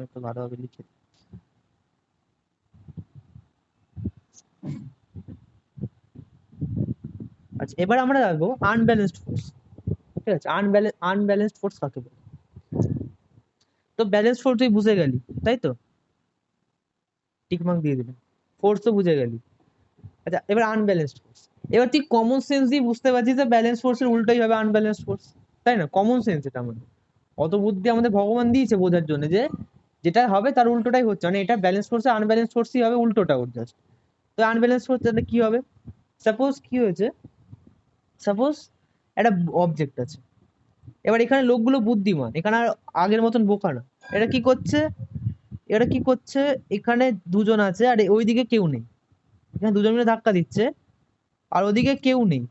একটু ভালোভাবে লিখে দিই। আচ্ছা, এবার আমরা আসবো আনব্যালেন্সড ফোর্স। ঠিক আছে, আনব্যালেন্সড ফোর্স কাকে বলে? তো ব্যালেন্স ফোর্স তুই বুঝে গেলি, তাই তো, টিক মার্ক দিয়ে দিলাম। ফোর্স তো বুঝে গেলি। আচ্ছা, এবার আনব্যালেন্সড ফোর্স। এবার তুই কমন সেন্স দিয়ে বুঝতে পারছিস যে ব্যালেন্স ফোর্সের উল্টোই হবে আনব্যালেন্সড ফোর্স, তাই না? কমন সেন্স এটা আমাদের, অত বুদ্ধি আমাদের ভগবান দিয়েছে বোঝার জন্য যে যেটা হবে তার উল্টোটাই হচ্ছে, মানে এটা ব্যালেন্স ফোর্সে আনব্যালেন্স ফোর্সই হবে, উল্টোটা ওর জাস্ট। তো আনব্যালেন্স ফোর্স তাহলে কি হবে, সাপোজ কি হয়েছে, সাপোজ একটা অবজেক্ট আছে, এবার এখানে লোকগুলো বুদ্ধিমান, এখানে আর আগের মতন বোকা না। এটা কি করছে, এখানে দুজন আছে আর ওইদিকে কেউ নেই, এখানে দুজন মিলে ধাক্কা দিচ্ছে আর ওদিকে কেউ নেই,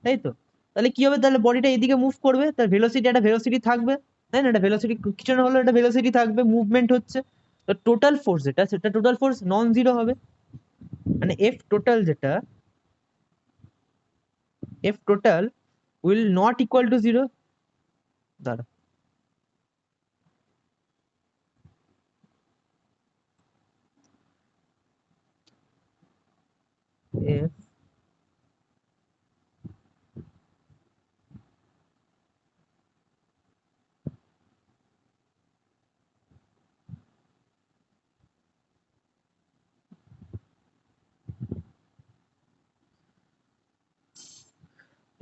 তাই তো? তাহলে কি হবে, তাহলে বডিটা এদিকে মুভ করবে, তার একটা ভেলোসিটি থাকবে, তাই না? একটা ভেলোসিটি কিছু না হলে একটা ভেলোসিটি থাকবে, মুভমেন্ট হচ্ছে। তো টোটাল ফোর্স যেটা, সেটা টোটাল ফোর্স নন জিরো হবে, মানে F total will not equal to zero. দাঁড়া, F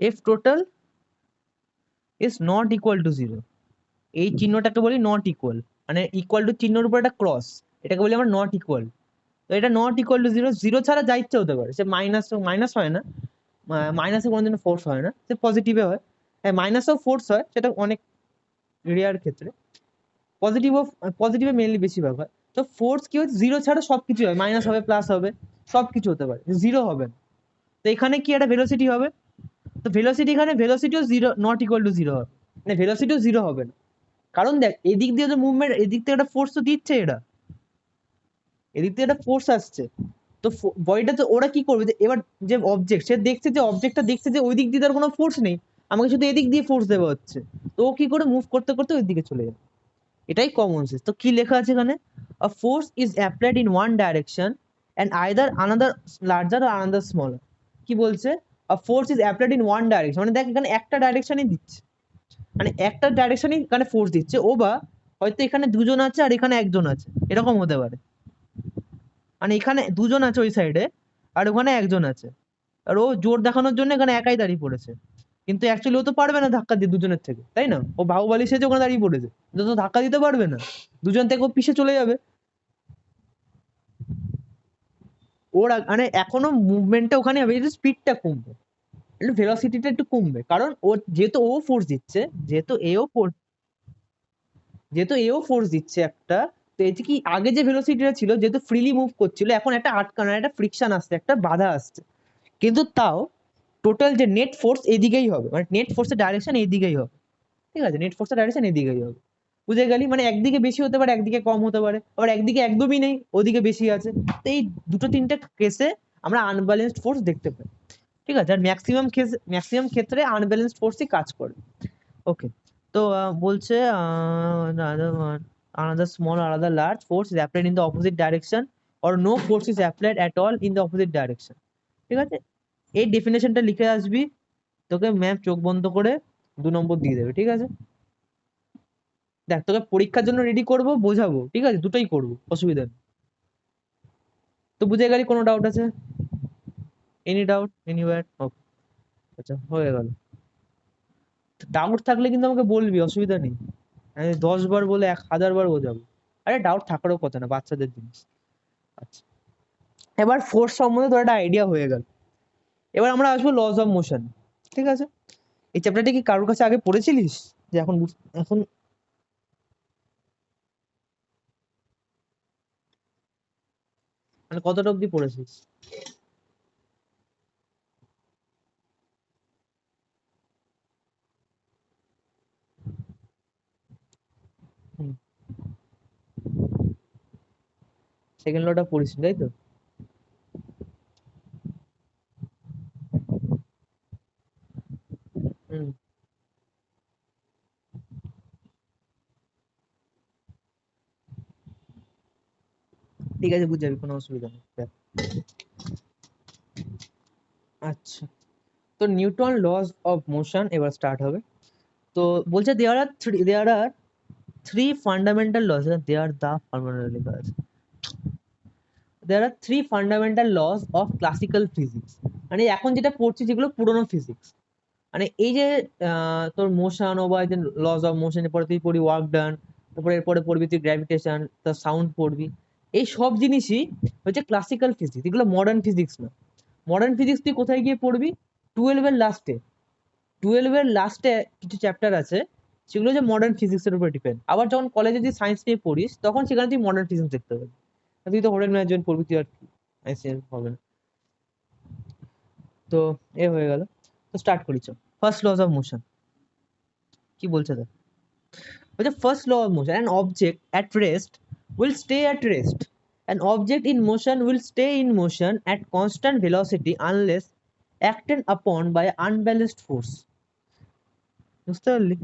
F total is not equal to zero. এই চিহ্নটাকে বলি নট ইকুয়াল, মানে ইকুয়াল টু চিহ্নের উপর একটা ক্রস, এটাকে বলি আমরা নট ইকুয়াল। তো এটা not equal to zero, zero ছাড়া যা ইচ্ছা হতে পারে, সে মাইনাস হয় না, মাইনাসে কোনোদিনও ফোর্স হয় না, সে পজিটিভে হয়। হ্যাঁ, মাইনাসেও ফোর্স হয়, সেটা অনেক রেয়ার ক্ষেত্রে। পজিটিভে মেনলি বেশিরভাগ হয়। তো ফোর্স কি হচ্ছে, জিরো ছাড়া সবকিছু হয়, মাইনাস হবে, প্লাস হবে, সবকিছু হতে পারে, জিরো হবে না। তো এখানে কি একটা ভেলোসিটি হবে, তো ভেলোসিটি, এখানে ভেলোসিটিও zero, not equal to zero হবে, মানে ভেলোসিটিও জিরো হবে না। কারণ দেখ, এদিক দিয়ে তো মুভমেন্ট, এদিক থেকে একটা ফোর্স তো দিচ্ছে, এদিক থেকে একটা ফোর্স আসছে। তো বডিটা তো ওরা কি করবে, যে এবার যে অবজেক্ট, সে দেখছে, যে অবজেক্টটা দেখছে যে ওই দিক দিয়ে তার কোনো ফোর্স নেই, আমাকে শুধু এদিক দিয়ে ফোর্স দেওয়া হচ্ছে, তো ও কি করে মুভ করতে করতে ওই দিকে চলে যাবে। এটাই কমন সেন্স। তো কি লেখা আছে এখানে, a force is applied in one direction and either another larger or another smaller. কি বলছে, a force is applied in one direction, মানে দেখ এখানে একটা ডাইরেকশনই দিচ্ছে, মানে একটা ডাইরেকশনই এখানে ফোর্স দিচ্ছে, ও বা হয়তো এখানে দুজন আছে আর এখানে একজন আছে, এরকম হতে পারে, মানে এখানে দুজন আছে ওই সাইডে আর ওখানে একজন আছে, আর ও জোর দেখানোর জন্য এখানে একাই দাঁড়িয়ে পড়েছে, কিন্তু অ্যাকচুয়ালি ও তো পারবে না ধাক্কা দিয়ে দুজনের থেকে, তাই না, ও বাহুবলী সেজে ওখানে দাঁড়িয়ে পড়েছে, তো ধাক্কা দিতে পারবে না, দুজন থেকে ও পিছে চলে যাবে। ওর মানে এখনো মুভমেন্টটা ওখানে হবে, একটু স্পিডটা কমবে, একটু ভেলোসিটিটা একটু কমবে, কারণ ও যেহেতু ও ফোর্স দিচ্ছে, যেহেতু এও ফোর্স যেহেতু এও ফোর্স দিচ্ছে একটা, তো এতে কি আগে যে ভেলোসিটিটা ছিল, যেহেতু ফ্রিলি মুভ করছিল, এখন একটা আটকানো, একটা ফ্রিকশন আসছে, একটা বাধা আসছে, কিন্তু তাও টোটাল যে নেট ফোর্স এদিকেই হবে, মানে নেট ফোর্সের ডাইরেকশন এইদিকেই হবে, ঠিক আছে, নেট ফোর্সের ডাইরেকশন এদিকেই হবে, বুঝে গেলি, মানে একদিকে বেশি হতে পারে, একদিকে কম হতে পারে, আবার একদিকে একদমই নেই, ওদিকে বেশি আছে। তো এই দুটো তিনটে কেসে আমরা আনব্যালেন্সড ফোর্স দেখতে পাই, ঠিক আছে, আর ম্যাক্সিমাম ক্ষেত্রে আনব্যালেন্সড ফোর্সই কাজ করে। ওকে, তো বলছে another small another large force is applied in the opposite direction or no force is applied at all in the opposite direction, ঠিক আছে, এই ডেফিনেশনটা লিখে আসবি, তোকে ম্যাম চোখ বন্ধ করে 2 নম্বর দিয়ে দেবে, ঠিক আছে। দেখ, তোকে পরীক্ষার জন্য রেডি করব, বোঝাবো, ঠিক আছে, দুটোই করবো, অসুবিধা নেই। তো বুঝে গেলি, কোনো ডাউট আছে, এনি ডাউট এনিওয়্যার? ওকে, আচ্ছা হয়ে গেল। ডাউট থাকলে কিন্তু আমাকে বলবি, অসুবিধা নেই, আমি 10 বার বলে 1000 বার বোঝাবো, আরে ডাউট থাকারও কথা না, বাচ্চাদের জিনিস। আচ্ছা, এবার ফোর্স সম্বন্ধে তোর একটা আইডিয়া হয়ে গেল, এবার আমরা আসবো লস অফ মোশন, ঠিক আছে। এই চ্যাপ্টারটা কি কারোর কাছে আগে পড়েছিলিস, যে এখন এখন মানে কতটা অব্দি পড়েছিস? সেকেন্ড লটা পড়িস, তাই তো? হুম, ঠিক আছে, বুঝে যাবি, কোনো অসুবিধা নেই, দেখ। আচ্ছা, তো নিউটন লস অফ মোশন এবার স্টার্ট হবে। তো বলছে there are three fundamental laws, there the fundamental লেখা আছে, there are three fundamental laws of classical physics, মানে এখন যেটা পড়ছি যেগুলো পুরোনো ফিজিক্স, মানে এই যে তোর মোশন ও বা লস অফ মোশনের পরে তুই পড়বি ওয়ার্ক ডান, তারপরে এরপরে পড়বি তুই গ্র্যাভিটেশন, তার সাউন্ড পড়বি, এই সব জিনিসই হচ্ছে ক্লাসিক্যাল ফিজিক্স, এগুলো মডার্ন ফিজিক্স না। মডার্ন ফিজিক্স তুই কোথায় গিয়ে পড়বি, টুয়েলভের লাস্টে, টুয়েলভের লাস্টে কিছু চ্যাপ্টার আছে, সেগুলো হচ্ছে মডার্ন ফিজিক্সের উপর ডিপেন্ড, আবার যখন কলেজে যদি সায়েন্স নিয়ে পড়িস তখন সেখানে তুই মডার্ন ফিজিক্স দেখতে পাবি, আর তুই তো হোটেল ম্যানেজমেন্ট পড়বি, তুই আর সায়েন্স হবে না। তো এ হয়ে গেল, তো স্টার্ট করি চল। ফার্স্ট লস অফ মোশন কি বলছে দেখ, বলছে first law of motion, an object at rest will stay at rest, an object in motion will stay in motion at constant velocity unless acted upon by unbalanced force. বুঝতে পারলি?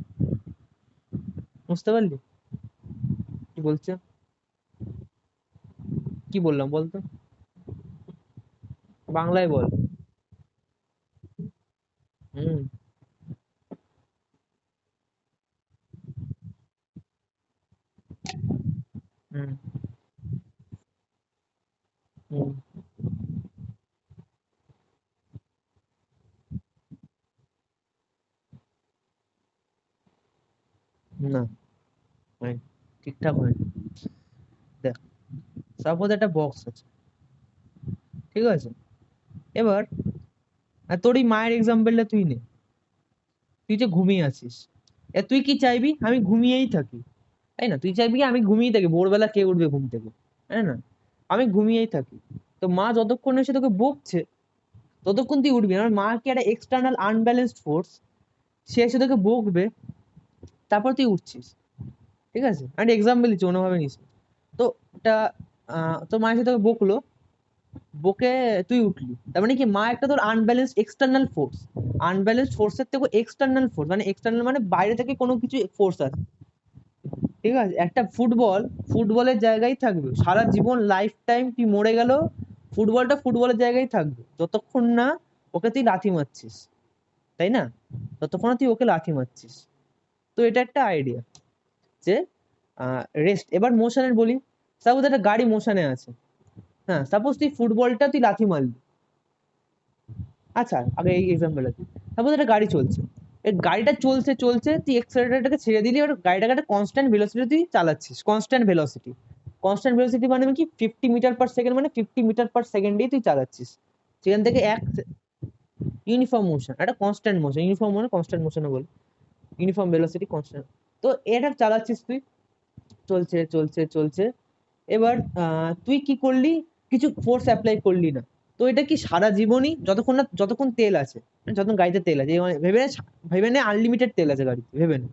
বুঝতে পারলি কি বলছে? কি বললাম বলতো, বাংলায় বল। হুম, হুম, হুম, না, হয় ঠিকঠাক হয়। দেখ, সাপোজ একটা বক্স আছে, ঠিক আছে, এবার তোর এই মায়ের এক্সাম্পলটা তুই নে, তুই যে ঘুমিয়ে আছিস, তুই কি চাইবি, আমি ঘুমিয়েই থাকি, তাই না? তুই চাইবি কি আমি ঘুমিয়ে থাকি, ভোরবেলা কে উঠবে ঘুম থেকে, তাই না? আমি ঘুমিয়েই থাকি। তো মা যতক্ষণ এসে তোকে বকছে ততক্ষণ তুই উঠবি না। আমার মা কি একটা এক্সটার্নাল আনব্যালেন্সড ফোর্স, সে এসে তোকে বকবে, তারপর তুই উঠছিস। ঠিক আছে, আমি এক্সাম্পল দিচ্ছি, কোনোভাবে নিস না। তো এটা তোর মা এসে তোকে বকলো, বকে তুই উঠলি, তার মানে কি মা একটা তোর আনব্যালেন্স এক্সটার্নাল ফোর্স। আনব্যালেন্স ফোর্সের থেকে এক্সটার্নাল ফোর্স, মানে এক্সটার্নাল মানে বাইরে থেকে কোনো কিছু ফোর্স আছে। ঠিক আছে, একটা ফুটবলের জায়গায় থাকবে সারা জীবন, লাইফ টাইম, তুই মরে গেল ফুটবলটা ফুটবলের জায়গায় থাকবে যতক্ষণ না ওকে তুই লাথি মারছিস, তাই না? ততক্ষণ না তুই ওকে লাথি মারছিস। তো এটা একটা আইডিয়া যে রেস্ট। এবার মোশনের বলি, সাপোজ একটা গাড়ি মোশনে আছে, হ্যাঁ, সাপোজ তুই ফুটবলটা তুই লাথি মারলি। আচ্ছা, আগে এই এক্সাম্পল আছে, সাপোজ একটা গাড়ি চলছে, এই গাড়িটা চলছে চলছে, তুই এক্সেলারেটরটাকে ছেড়ে দিলি, আর গাড়িটাকে একটা কনস্ট্যান্ট ভেলোসিটি তুই চালাচ্ছিস, কনস্ট্যান্ট ভেলোসিটি। কনস্ট্যান্ট ভেলোসিটি মানে কি 50 মিটার পার সেকেন্ড, মানে 50 মিটার পার সেকেন্ডেই তুই চালাচ্ছিস। সেখান থেকে ইউনিফর্ম মোশন, একটা কনস্ট্যান্ট মোশন, ইউনিফর্ম মানে কনস্ট্যান্ট মোশনে বলি, ইউনিফর্ম ভেলোসিটি কনস্ট্যান্ট। তো এটা চালাচ্ছিস তুই, চলছে চলছে চলছে। এবার তুই কি করলি, কিছু ফোর্স অ্যাপ্লাই করলি না। তো এটা কি সারা জীবনই, যতক্ষণ তেল আছে, মানে যতক্ষণ গাড়িতে তেল আছে, মানে ভেবে নে আনলিমিটেড তেল আছে গাড়িতে, ভেবে নে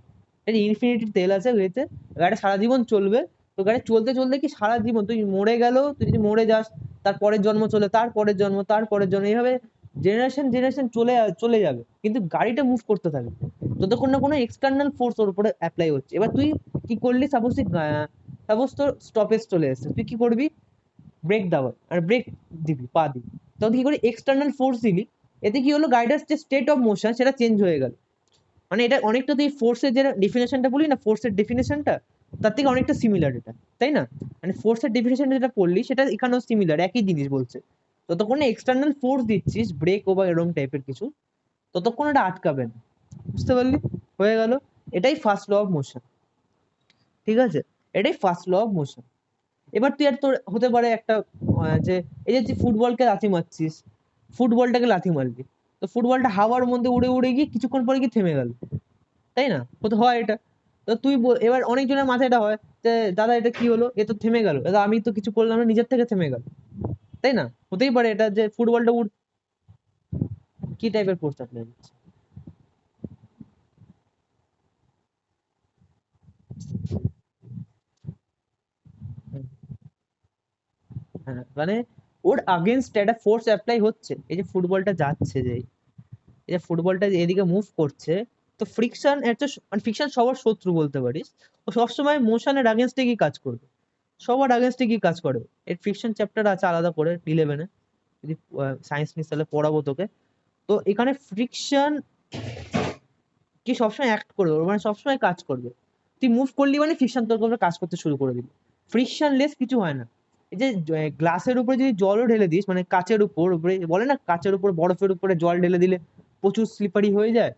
এটা ইনফিনিটি তেল আছে গাড়িতে, গাড়িটা সারা জীবন চলবে। তো গাড়ি চলতে চলতে কি সারা জীবন, তুই মরে গেল, তুই যদি মরে যাস, তার পরের জন্ম চলে, তার পরের জন্ম, তার পরের জন্ম, এইভাবে জেনারেশন জেনারেশন চলে যাবে, কিন্তু গাড়িটা মুভ করতে থাকবে যতক্ষণ না কোনো এক্সটার্নাল ফোর্স ওর উপরে অ্যাপ্লাই হচ্ছে। এবার তুই কি করলি, সাপোজ তোর স্টপেজ চলে এসেছে, তুই কি করবি, ব্রেক দাবা, আর ব্রেক দিবি, পা দিবি, তখন কি করে এক্সটার্নাল ফোর্স দিলি, এতে কি হলো, গাড়িটার যে স্টেট অফ মোশন সেটা চেঞ্জ হয়ে গেল। মানে এটা অনেকটা তুই ফোর্সের যে ডেফিনেশনটা বলি না, ফোর্সের ডেফিনেশনটা তার থেকে অনেকটা সিমিলার এটা, তাই না? মানে ফোর্সের ডেফিনেশন যেটা পড়লি সেটা এখানেও সিমিলার, একই জিনিস বলছে। যতক্ষণ না এক্সটার্নাল ফোর্স দিচ্ছিস, ব্রেক বা এরকম টাইপের কিছু, ততক্ষণ এটা আটকাবে না। বুঝতে পারলি? হয়ে গেল। এটাই ফার্স্ট ল অফ মোশন। ঠিক আছে, এটাই ফার্স্ট ল অফ মোশন। এবার তুই আর তোর হতে পারে একটা যে এই যে তুই ফুটবলকে লাথি মারছিস, ফুটবলটাকে লাথি মারবি, তো ফুটবলটা হাওয়ার মধ্যে উড়ে উড়ে গিয়ে কিছুক্ষণ পরে গিয়ে থেমে গেল, তাই না? হতে হয় এটা। তো এবার অনেকজনের মাথায় এটা হয় যে দাদা এটা কি হলো, এ তো থেমে গেল, দাদা আমি তো কিছু করলাম না, নিজের থেকে থেমে গেল, তাই না? হতেই পারে এটা যে ফুটবলটা কি টাইপের ফোর্স অ্যাপ্লাই করছে। হ্যাঁ, মানে ওর আগেনস্ট একটা ফোর্স অ্যাপ্লাই হচ্ছে, এই যে ফুটবলটা যাচ্ছে, যে এই যে ফুটবলটা এদিকে মুভ করছে, তো ফ্রিকশন একটা মানে ফ্রিকশন সবার শত্রু বলতে পারিস। ও সবসময় মোশনের আগেনস্টে কি কাজ করবে, সবার আগেনস্টে কি কাজ করবে। এর ফ্রিকশন চ্যাপ্টার আছে আলাদা করে 11-এ, যদি সায়েন্স নিস তাহলে পড়াবো তোকে। তো এখানে ফ্রিকশন কি সবসময় অ্যাক্ট করবে, মানে সবসময় কাজ করবে। তুই মুভ করলি মানে ফ্রিকশন তোর উপরে কাজ করতে শুরু করে দিবি। ফ্রিকশন লেস কিছু হয় না। এই যে গ্লাসের উপরে যদি জলও ঢেলে দিস, মানে কাচের উপরে বলে না, কাচের উপর বরফের উপরে জল ঢেলে দিলে প্রচুর স্লিপারি হয়ে যায়,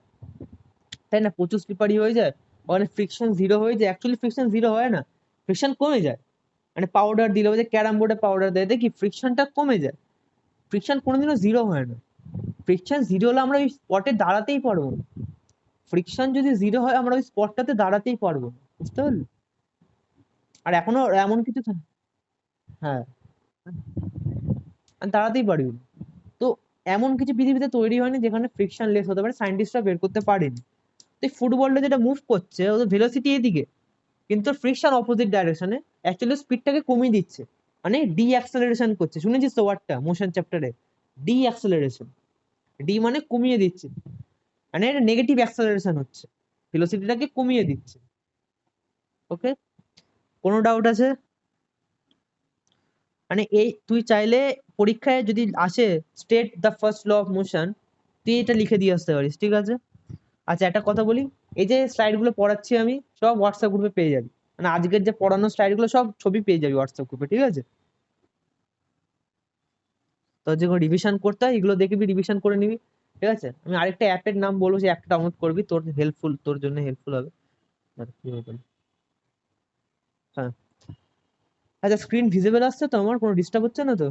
তাই না? প্রচুর স্লিপারি হয়ে যায়, ওখানে ফ্রিকশন জিরো হয়ে যায়। অ্যাকচুয়ালি ফ্রিকশন জিরো হয় না, ফ্রিকশন কমে যায়। মানে পাউডার দিলে, ওই যে ক্যারাম বোর্ডে পাউডার দেয়, দেখি ফ্রিকশনটা কমে যায়, ফ্রিকশন কোনোদিনও জিরো হয় না। ফ্রিকশন জিরো হলে আমরা ওই স্পটে দাঁড়াতেই পারবো না। ফ্রিকশন যদি জিরো হয় আমরা ওই স্পটটাতে দাঁড়াতেই পারবো না। বুঝতে পারলি? আর এখনো এমন কিছু হ্যাঁ, আর দাঁড়াতেই পারবি না। তো এমন কিছু পৃথিবীতে তৈরি হয়নি যেখানে ফ্রিকশন লেস হতে পারে, সায়েন্টিস্টরা বের করতে পারেনি। তো এই ফুটবলটা যেটা মুভ করছে, ওদের ভেলোসিটি এদিকে, কিন্তু ফ্রিকশন অপোজিট ডাইরেকশনে, অ্যাকচুয়ালি স্পিডটাকে কমিয়ে দিচ্ছে, মানে ডি অ্যাক্সেলারেশন করছে। শুনেছিস তো ওয়ার্ডটা মোশন চ্যাপ্টারে, ডি অ্যাক্সেলারেশন। ডি মানে কমিয়ে দিচ্ছে, মানে এটা নেগেটিভ অ্যাক্সেলারেশন হচ্ছে, ভেলোসিটিটাকে কমিয়ে দিচ্ছে। ওকে, কোনো ডাউট আছে? মানে এই তুই চাইলে পরীক্ষায় যদি আসে state the first law of motion, তুই এটা লিখে দিয়ে আসতে পারিস, ঠিক আছে? আচ্ছা, একটা কথা বলি, এই যে স্লাইড গুলো পড়াচ্ছি আমি, সব হোয়াটসঅ্যাপ গ্রুপে পেয়ে যাবি। মানে আজকের যে পড়ানো স্লাইড গুলো সব ছবি পেয়ে যাবি হোয়াটসঅ্যাপ গ্রুপে, ঠিক আছে? তোর যে রিভিশন করতে হয় এগুলো দেখবি, রিভিশন করে নিবি। ঠিক আছে, আমি আরেকটা অ্যাপের নাম বলবো, সেই অ্যাপটা ডাউনলোড করবি, তোর জন্য হেল্পফুল হবে। দাঁড়া, কি হবে? হ্যাঁ, আচ্ছা, স্ক্রিন ভিজিবল আসছে তো? আমার কোনো ডিস্টার্ব হচ্ছে না তো?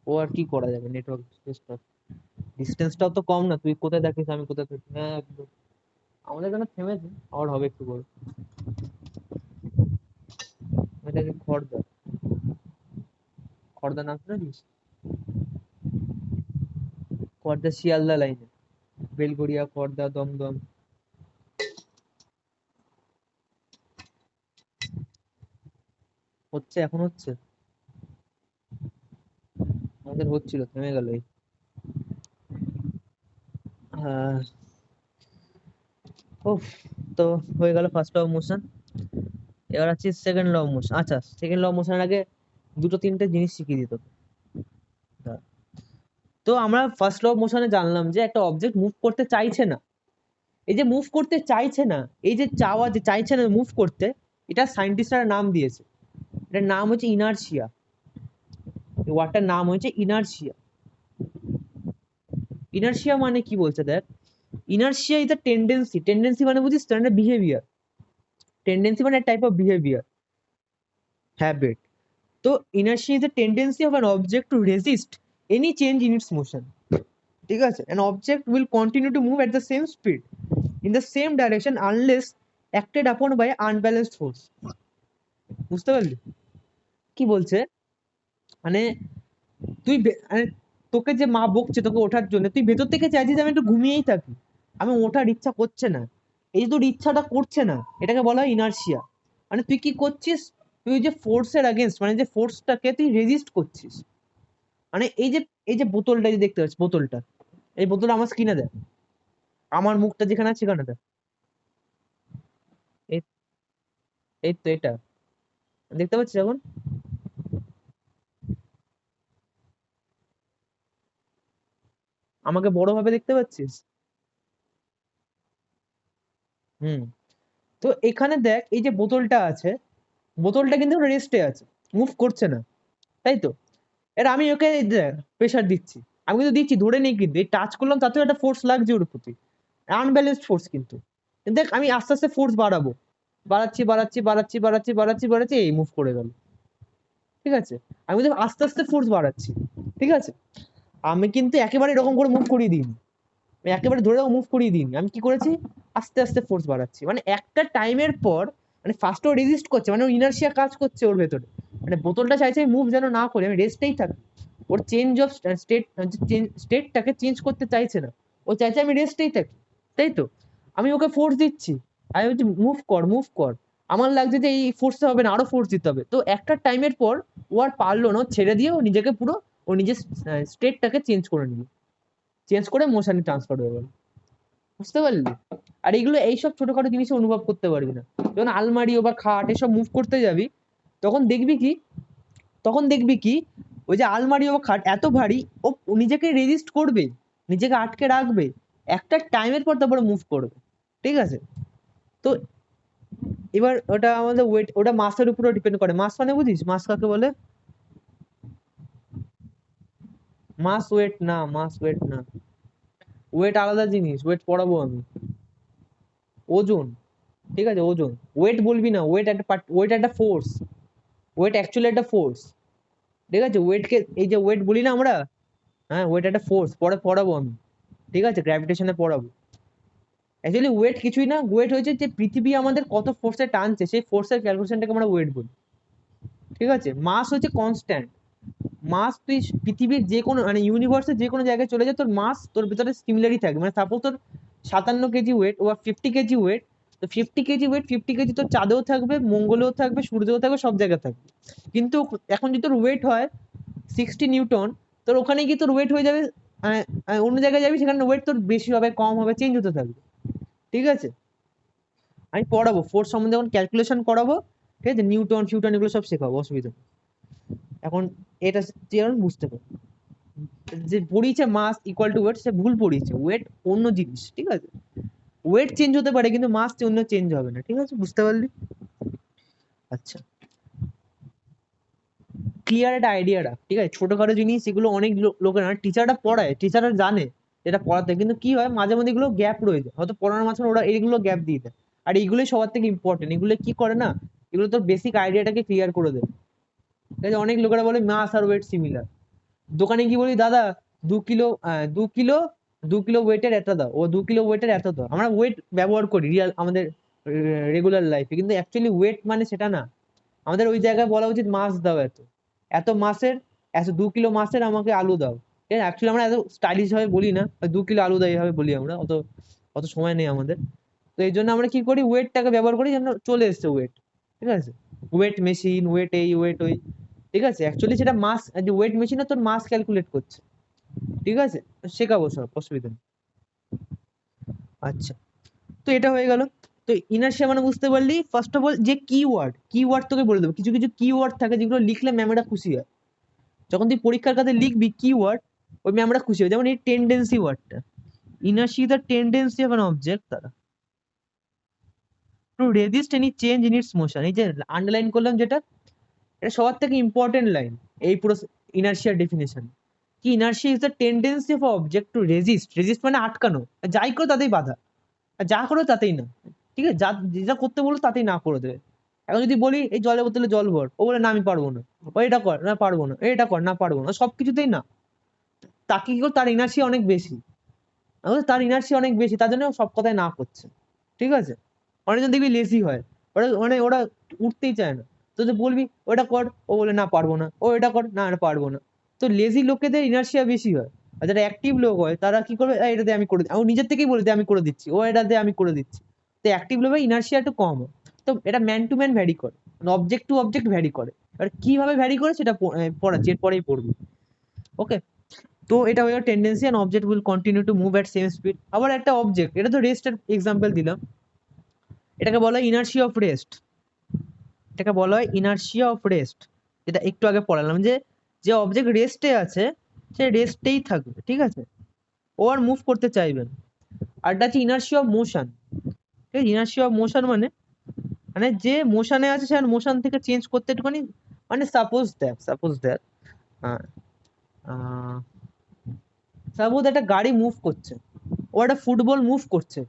ও আর কি করা যাবে, নেটওয়ার্ক ডিস্টার্ব। ডিস্টেন্সটাও তো কম না, তুই কোথায় দেখিস আমি কোথায় থাকি। হ্যাঁ একদম। আমাদের এখানে থেমেছে, আবার হবে একটু করে। এটা কি খড়দা? খড়দা নাম শুনেছিস? খড়দা শিয়ালদা লাইনে, বেলগড়িয়া, খড়দা, দমদম। হচ্ছে, এখন হচ্ছে। আমাদের হচ্ছিল, থেমে গেল এই। হ্যাঁ। উফ। তো হয়ে গেল ফার্স্ট ল অফ মোশন। এবার আছে সেকেন্ড ল অফ মোশন। আচ্ছা, সেকেন্ড ল অফ মোশনের আগে দুটো তিনটে জিনিস শিখিয়ে দিত। তো আমরা ফার্স্ট ল অফ মোশনে জানলাম যে একটা অবজেক্ট মুভ করতে চাইছে না। এই যে মুভ করতে চাইছে না, এই যে চাওয়া, যে চাইছে না মুভ করতে, এটা সায়েন্টিস্টরা নাম দিয়েছে। এটার নাম হচ্ছে ইনারশিয়া। এই ওয়ার্ডটার নাম হচ্ছে ইনারশিয়া। ইনারশিয়া মানে কি বলছে দেখ, inertia is a tendency. Tendency মানে বুঝিস তো, একটা বিহেভিয়ার। টেন্ডেন্সি মানে টাইপ অফ বিহেভিয়ার, হ্যাবিট। তো inertia is a tendency of an object to resist any change in its motion. ঠিক আছে? An object will continue to move at the same speed in the same direction unless acted upon by unbalanced force. বুঝতে পারলি কি বলছে? মানে মানে তোকে যে মা বকছে তোকে ওঠার জন্য, তুই ভেতর থেকে চাইছিস আমি একটু ঘুমিয়েই থাকি, আমি ওঠার ইচ্ছা করছে না। এই যে তোর ইচ্ছাটা করছে না, এটাকে বলা হয় ইনার্শিয়া। মানে তুই কি করছিস, তুই যে ফোর্সের আগেনস্ট, মানে যে ফোর্সটাকে তুই রেজিস্ট করছিস। মানে এই যে বোতলটা যে দেখতে পাচ্ছিস, বোতলটা, এই বোতলটা আমার স্কিনে দেয়, আমার মুখটা যেখানে আছে সেখানে দেয়। এই এই তো এটা দেখতে পাচ্ছিস এখন? আমাকে বড় ভাবে দেখতে পাচ্ছিস? হুম। তো এখানে দেখ, এই যে বোতলটা আছে, বোতলটা কিন্তু রেস্টে আছে, মুভ করছে না, তাই তো? এর আমি ওকে প্রেসার দিচ্ছি, আমি কিন্তু দিচ্ছি, ধরে নেই কিন্তু, এই টাচ করলাম তাতেও একটা ফোর্স লাগছে ওর প্রতি, আনব্যালেন্সড ফোর্স কিন্তু। দেখ আমি আস্তে আস্তে ফোর্স বাড়াবো, বাড়াচ্ছি বাড়াচ্ছি বাড়াচ্ছি বাড়াচ্ছি বাড়াচ্ছি বাড়াচ্ছি, এই মুভ করে গেল। ঠিক আছে? আমি কিন্তু আস্তে আস্তে ফোর্স বাড়াচ্ছি। ঠিক আছে? আমি কিন্তু একেবারে এরকম করে মুভ করিয়ে দিইনি, আমি একেবারে ধরে মুভ করিয়ে দিইনি। আমি কি করেছি, আস্তে আস্তে ফোর্স বাড়াচ্ছি। মানে একটা টাইমের পর, মানে ফার্স্ট ও রেজিস্ট করছে, মানে ওর ইনার্শিয়া কাজ করছে ওর ভেতরে, মানে বোতলটা চাইছে আমি মুভ যেন না করি, আমি রেস্টেই থাকি। ওর চেঞ্জ অফ স্টেট, স্টেটটাকে চেঞ্জ করতে চাইছে না, ও চাইছে আমি রেস্টেই থাকি, তাই তো? আমি ওকে ফোর্স দিচ্ছি, আমি বলছি মুভ কর মুভ কর, আমার লাগছে যে এই ফোর্সটা হবে না, আরো ফোর্স দিতে হবে। তো একটা টাইমের পর ও আর পারলো না, ও ছেড়ে দিয়ে ও নিজেকে পুরো, ও নিজের স্টেটটাকে চেঞ্জ করে নিল, চেঞ্জ করে মোশনে ট্রান্সফার হয়ে গেল। বুঝতে পারলি? আর এইগুলো, এইসব ছোটখাটো জিনিস অনুভব করতে পারবি না যখন আলমারি বা খাট এসব মুভ করতে যাবি। তখন দেখবি কি, তখন দেখবি কি, ওই যে আলমারি ও খাট এত ভারী, ও নিজেকে রেজিস্ট করবে, নিজেকে আটকে রাখবে, একটা টাইমের পর তারপরে মুভ করবে। ঠিক আছে? তো এবার ওটা আমাদের ওয়েট, ওটা মাসের উপরে ডিপেন্ড করে। মাস মানে বুঝিস, মাস কাকে বলে? মাস ওয়েট না, মাস ওয়েট না, ওয়েট আলাদা জিনিস, ওয়েট পড়াবো আমি। ওজন। ঠিক আছে, ওজন। ওয়েট বলবি না, ওয়েট একটা ওয়েট একটা ফোর্স, ওয়েট অ্যাকচুয়ালি একটা ফোর্স। ঠিক আছে? ওয়েটকে, এই যে ওয়েট বলি না আমরা, হ্যাঁ ওয়েট একটা ফোর্স, পরে পড়াবো আমি। ঠিক আছে, গ্র্যাভিটেশনে পড়াবো। অ্যাকচুয়ালি ওয়েট কিছুই না, ওয়েট হয়েছে যে পৃথিবী আমাদের কত ফোর্সে টানছে, সেই ফোর্সের ক্যালকুলেশনটাকে আমরা ওয়েট বলি। ঠিক আছে? মাস হচ্ছে কনস্ট্যান্ট। মাস তুই পৃথিবীর যে কোনো, মানে ইউনিভার্সের যে কোনো জায়গায় চলে যায়, তোর মাস তোর ভিতরে সিমিলারই থাকবে। মানে সাপোজ তোর 57 কেজি ওয়েট ও 50 কেজি ওয়েট, তো 50 কেজি ওয়েট, 50 কেজি তোর চাঁদেও থাকবে, মঙ্গলেও থাকবে, সূর্যেও থাকবে, সব জায়গায় থাকবে। কিন্তু এখন যদি তোর ওয়েট হয় 60 নিউটন, তোর ওখানে গিয়ে তোর ওয়েট হয়ে যাবে, অন্য জায়গায় যাবি, সেখানে ওয়েট তোর বেশি হবে কম হবে, চেঞ্জ হতে থাকবে। ঠিক আছে? আমি পড়াবো ফোর্স সম্বন্ধে, যখন ক্যালকুলেশন করাবো, ঠিক আছে, নিউটন ফিউটন এগুলো সব শেখাবো, অসুবিধা নেই। এখন এটা যেমন বুঝতে পারো, যে পড়িয়েছে মাস ইকুয়াল টু ওয়েট, সে ভুল পড়িয়েছে, ওয়েট অন্য জিনিস। ঠিক আছে? ওয়েট চেঞ্জ হতে পারে কিন্তু মাস অন্য চেঞ্জ হবে না। ঠিক আছে, বুঝতে পারলি? আচ্ছা, ক্লিয়ার একটা আইডিয়া রাখ। ঠিক আছে? ছোটখাটো জিনিস এগুলো অনেক লোকের না, টিচাররা পড়ায়, টিচাররা জানে যেটা পড়াতে, কিন্তু কি হয় মাঝে মধ্যে এগুলো গ্যাপ রয়ে যায়, হয়তো পড়ানোর মাঝখানে ওরা এইগুলো গ্যাপ দিয়ে দেয়। আর এইগুলোই সবার থেকে ইম্পর্টেন্ট, এগুলো কি করে না, এগুলো তোর বেসিক আইডিয়াটাকে ক্লিয়ার করে দেয়। ঠিক আছে? অনেক লোকেরা বলে মাস আর ওয়েট সিমিলার, দোকানে কি বলি, দাদা 2 কিলো 2 কিলো 2 কিলো ওয়েটের এত দাও, ও 2 কিলো ওয়েটের এত দাও। আমরা ওয়েট ব্যবহার করি রিয়াল আমাদের রেগুলার লাইফে, কিন্তু অ্যাকচুয়ালি ওয়েট মানে সেটা না। আমাদের ওই জায়গায় বলা উচিত মাছ দাও, এত এত মাসের, 2 কিলো মাছের আমাকে আলু দাও। ঠিক আছে, অ্যাকচুয়ালি আমরা এত স্টাইলিশ ভাবে বলি না, 2 কিলো আলু দাও এইভাবে বলি আমরা, অত অত সময় নেই আমাদের। তো এই জন্য আমরা কি করি, ওয়েটটাকে ব্যবহার করি, যেন চলে এসছে ওয়েট। ঠিক আছে, ওয়েট মেশিন, ওয়েট এই ওয়েট ওই। ঠিক আছে, অ্যাকচুয়ালি সেটা মাস, যে ওয়েট মেশিনে তোর মাস ক্যালকুলেট করছে। ঠিক আছে, শেখাবো সব, অসুবিধা নেই। আচ্ছা, তো এটা হয়ে গেল। তো ইনার্শিয়া মানে বুঝতে পারলি, ফার্স্ট অফ অল যে কিওয়ার্ড তোকে বলে দেবো। কিছু কিছু কিওয়ার্ড থাকে যেগুলো লিখলে ম্যামেরা খুশি হয়। যখন তুই পরীক্ষার কাছে লিখবি কিওয়ার্ড, ওই ম্যামরা খুশি হয়। যেমন এই টেন্ডেন্সি ওয়ার্ডটা, inertia the tendency of an object দ্বারা to resist any change in its motion. এই যে আন্ডারলাইন করলাম যেটা, এটা সবার থেকে ইম্পর্টেন্ট লাইন এই পুরো ইনার্শিয়ার ডেফিনেশন। কি, inertia is the tendency of object to resist মানে আটকানো, যাই করো তাতেই বাধা, আর যা করো তাতেই না। ঠিক আছে, যেটা করতে বলো তাতেই না করে দেবে। এখন যদি বলি এই জলের বোতলে জল ভর, ও বলে না আমি পারবো না, ও এটা কর না পারবো না, এটা কর না পারবো না, সবকিছুতেই না। তাকে কি করে, তার ইনার্শিয়া অনেক বেশি, তার ইনার্শিয়া অনেক বেশি, তার জন্য ও সব কথায় না করছে। ঠিক আছে, অনেকজন দেখবি লেজি হয়, ওরা মানে ওরা উঠতেই চায় না। তো যে বলবি ওটা কর, ও বলে না পারবো না, ও এটা কর না পারবো না। তো লেজি লোকেদের ইনার্শিয়া বেশি হয়। আর যারা অ্যাক্টিভ লোক হয় তারা কি করবে, এটা দিয়ে আমি করে দিচ্ছি, ও নিজের থেকেই বলে দিয়ে আমি করে দিচ্ছি, ও এটা দিয়ে আমি করে দিচ্ছি। তো অ্যাক্টিভ লোকের ইনার্শিয়া একটু কম হয়। তো এটা ম্যান টু ম্যান ভ্যারি করে, অবজেক্ট টু অবজেক্ট ভ্যারি করে। এবার কিভাবে ভ্যারি করে সেটা পড়াচ্ছি, এরপরেই পড়বি। ওকে, তো এটা হয়ে tendency, and object will continue to move at same speed. আবার একটা অবজেক্ট, এটা তো রেস্টের এক্সাম্পল দিলাম, এটাকে বলা হয় ইনার্শিয়া অফ রেস্ট। এটাকে বলা হয় ইনার্শিয়া অফ রেস্ট, যেটা একটু আগে পড়ালাম, যে যে অবজেক্ট রেস্টে আছে সে রেস্টেই থাকবে। ঠিক আছে, ও আর মুভ করতে চাইবে না। আর এটা হচ্ছে ইনার্শিয়া অফ মোশন। ঠিক আছে, ইনার্শিয়া অফ মোশন মানে, মানে যে মোশনে আছে সে মোশন থেকে চেঞ্জ করতে একটুখানি, মানে সাপোজ দ্যাট সাপোজ একটা গাড়ি মুভ করছে, ও একটা ফুটবল মুভ করছে,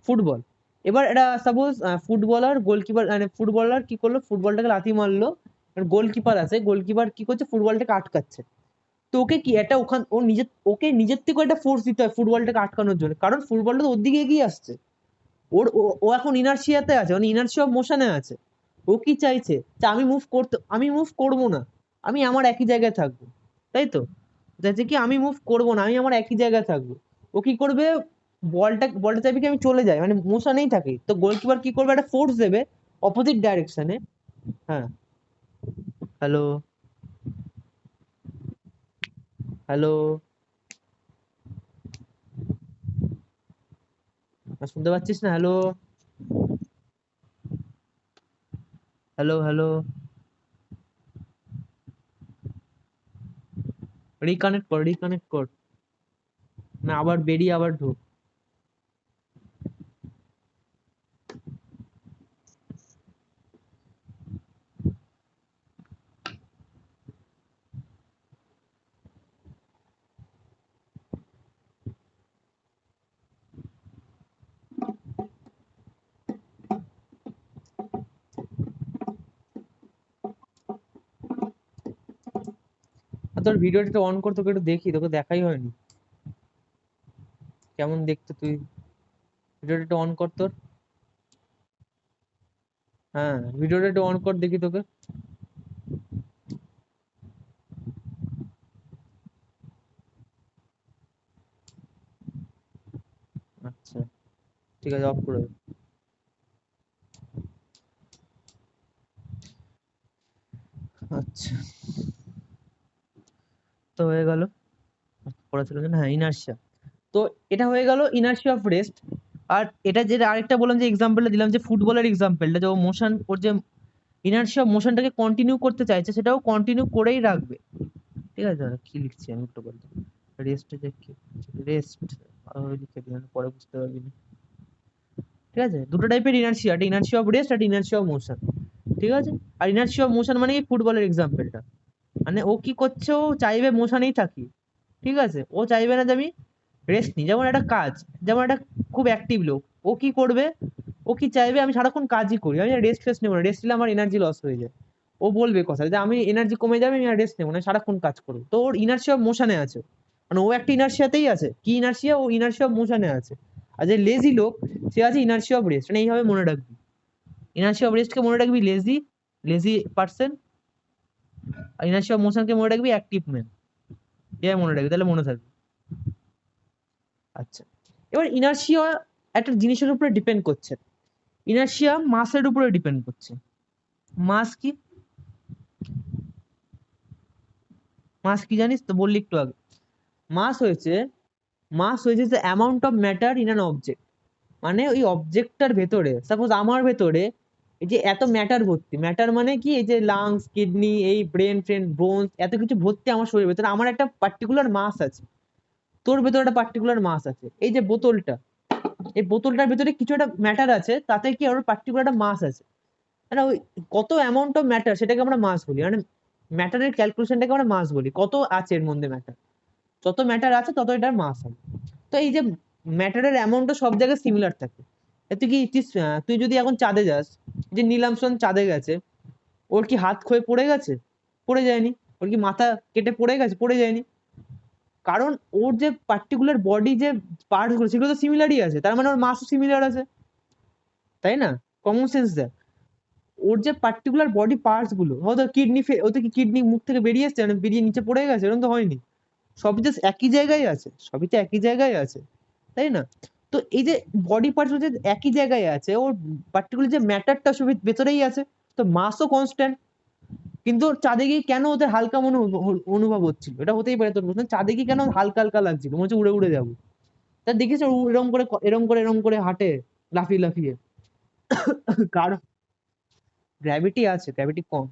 ফুটবল। এবার এটা সাপোজ ফুটবলার গোলকিপার, মানে ফুটবলার কি করলো, ফুটবলটাকে লাথি মারলো, গোলকিপার আছে, গোলকিপার কি করছে, ফুটবলটাকে আটকাচ্ছে। তো ওকে কি একটা ওকে নিজের থেকে একটা ফোর্স দিতে হয় ফুটবলটাকে আটকানোর জন্য, কারণ ফুটবলটা তো ওর দিকে এগিয়ে আসছে। ও এখন ইনার্শিয়াতে আছে, মানে ইনার্শিয়া অফ মোশনে আছে। ও কি চাইছে, যে আমি মুভ করবো না, আমি আমার একই জায়গায় থাকবো। তাই তো, চাইছে কি আমি মুভ করবো না, আমি আমার একই জায়গায় থাকবো। ও কি করবে, বলটা চাইবে কি আমি চলে যাই, মানে মোশনেই থাকি। তো গোলকিপার কি করবে, একটা ফোর্স দেবে অপোজিট ডাইরেকশনে। হ্যাঁ, হ্যালো, হ্যালো, শুনতে পাচ্ছিস না? হ্যালো, হ্যালো, হ্যালো, রিকানেক্ট কর, না আবার বেরিয়ে আবার ঢোক। আর তোর ভিডিওটা অন কর, তোকে একটু দেখি, তোকে দেখাই হয়নি কেমন দেখতে তুই। ভিডিওটা একটু অন কর তোর। হ্যাঁ, ভিডিওটা একটু অন কর দেখি তোকে। আচ্ছা, ঠিক আছে, অফ করে দে। আচ্ছা, তো হয়ে গেল পড়া ছিল না, হ্যাঁ ইনার্শিয়া। তো এটা হয়ে গেল ইনার্শিয়া অফ রেস্ট। আর এটা যেটা আরেকটা বললাম, যে এক্সাম্পলটা দিলাম, যে ফুটবলের এক্সাম্পলটা, যে ও মোশন, ওর যে ইনার্শিয়া মোশনটাকে কন্টিনিউ করতে চাইছে, সেটাও কন্টিনিউ করেই রাখবে। ঠিক আছে, দাঁড়া, কি লিখছি আমি একটু বলতে, রেস্টে যে কি, রেস্ট লিখে দিলাম, পরে বুঝতে পারবি না। ঠিক আছে, দুটো টাইপের ইনার্শিয়া, একটা ইনার্শিয়া অফ রেস্ট, একটা ইনার্শিয়া অফ মোশন। ঠিক আছে, আর ইনার্শিয়া অফ মোশন মানে এই ফুটবলের এক্সাম্পলটা, মানে ও কি করছে, ও চাইবে মোশনেই থাকি। ঠিক আছে, ও চাইবে না যে আমি রেস্ট নিই। যেমন একটা কাজ, যেমন একটা খুব অ্যাক্টিভ লোক, ও কি করবে, ও কি চাইবে আমি সারাক্ষণ কাজই করি, আমি রেস্ট নেবো না, রেস্ট নিলে আমার এনার্জি লস হয়ে যায়। ও বলবে কথা যে আমি এনার্জি কমে যাবে, আমি রেস্ট নেবো না, সারাক্ষণ কাজ করবো। তো ওর ইনার্শিয়া অফ মোশনে আছে, মানে ও একটা ইনার্সিয়াতেই আছে, কি ইনার্সিয়া, ও ইনার্সিয়া অফ মোশনে আছে। আর যে লেজি লোক সে আছে ইনার্সিয়া অফ রেস্ট, মানে এইভাবে মনে রাখবি, ইনার্সিয়া অফ রেস্টকে মনে রাখবি লেজি, লেজি পার্সন, আর ইনার্সিয়া অফ মোশনকে মনে রাখবি অ্যাক্টিভ ম্যান, এভাবে মনে রাখবি, তাহলে মনে থাকবে। আচ্ছা, এবার ইনার্সিয়া একটা জিনিসের উপরে ডিপেন্ড করছে, ইনার্সিয়া মাসের উপরে ডিপেন্ড করছে। মাস কি, মাস কি জানিস তো, বললি একটু আগে। মাস হয়েছে, মাস হয়েছে the amount of matter in an object, মানে ওই অবজেক্টটার ভেতরে, সাপোজ আমার ভেতরে এই যে এত ম্যাটার ভর্তি, ম্যাটার মানে কি, এই যে লাংস, কিডনি, এই ব্রেন ফ্রেন বোনস, এত কিছু ভর্তি আমার শরীরের ভেতরে, আমার একটা পার্টিকুলার মাস আছে, তোর ভেতরে একটা পার্টিকুলার মাস আছে। এই যে বোতলটা, এই বোতলটার ভেতরে কিছু একটা ম্যাটার আছে, তাতে কি ওর পার্টিকুলার একটা মাস আছে, মানে ওই কত অ্যামাউন্ট অফ ম্যাটার সেটাকে আমরা মাস বলি, মানে ম্যাটারের ক্যালকুলেশনটাকে আমরা মাস বলি, কত আছে এর মধ্যে ম্যাটার, যত ম্যাটার আছে তত এটার মাস হবে। তো এই যে ম্যাটারের অ্যামাউন্টটা সব জায়গায় সিমিলার থাকে। তুই কি তুই যদি এখন চাঁদে যাস, যে নীল আর্মস্ট্রং চাঁদে গেছে, ওর কি হাত ক্ষয়ে পড়ে গেছে? পড়ে যায়নি। ওর কি মাথা কেটে পড়ে গেছে? পড়ে যায়নি। কারণ ওর যে পার্টিকুলার বডি যে পার্টস গুলো সেগুলো তো সিমিলারই আছে, তার মানে ওর মাসও সিমিলার আছে, তাই না? কমন সেন্স দেয়। ওর যে পার্টিকুলার বডি পার্টস গুলো, হয়তো কিডনি, ওতে কি কিডনি মুখ থেকে বেরিয়ে এসছে, মানে বেরিয়ে নিচে পড়ে গেছে? এরকম তো হয়নি, সবই জাস্ট একই জায়গায় আছে, সবই তো একই জায়গায় আছে, তাই না? তো এই যে বডি পার্টস যে একই জায়গায় আছে, ওর পার্টিকুলার যে ম্যাটারটা সবই ভেতরেই আছে, তো মাসও কনস্ট্যান্ট। কিন্তু ওর চাঁদে গিয়ে কেন ওদের হালকা মনে অনুভব হচ্ছিল? এটা হতেই পারে তোর প্রশ্ন, চাঁদে গিয়ে কেন হালকা হালকা লাগছিল, মনে হচ্ছে উড়ে উড়ে যাবো। তা দেখিস ও এরম করে এরম করে এরম করে হাঁটে, লাফিয়ে লাফিয়ে। কারণ গ্র্যাভিটি আছে, গ্র্যাভিটি কম,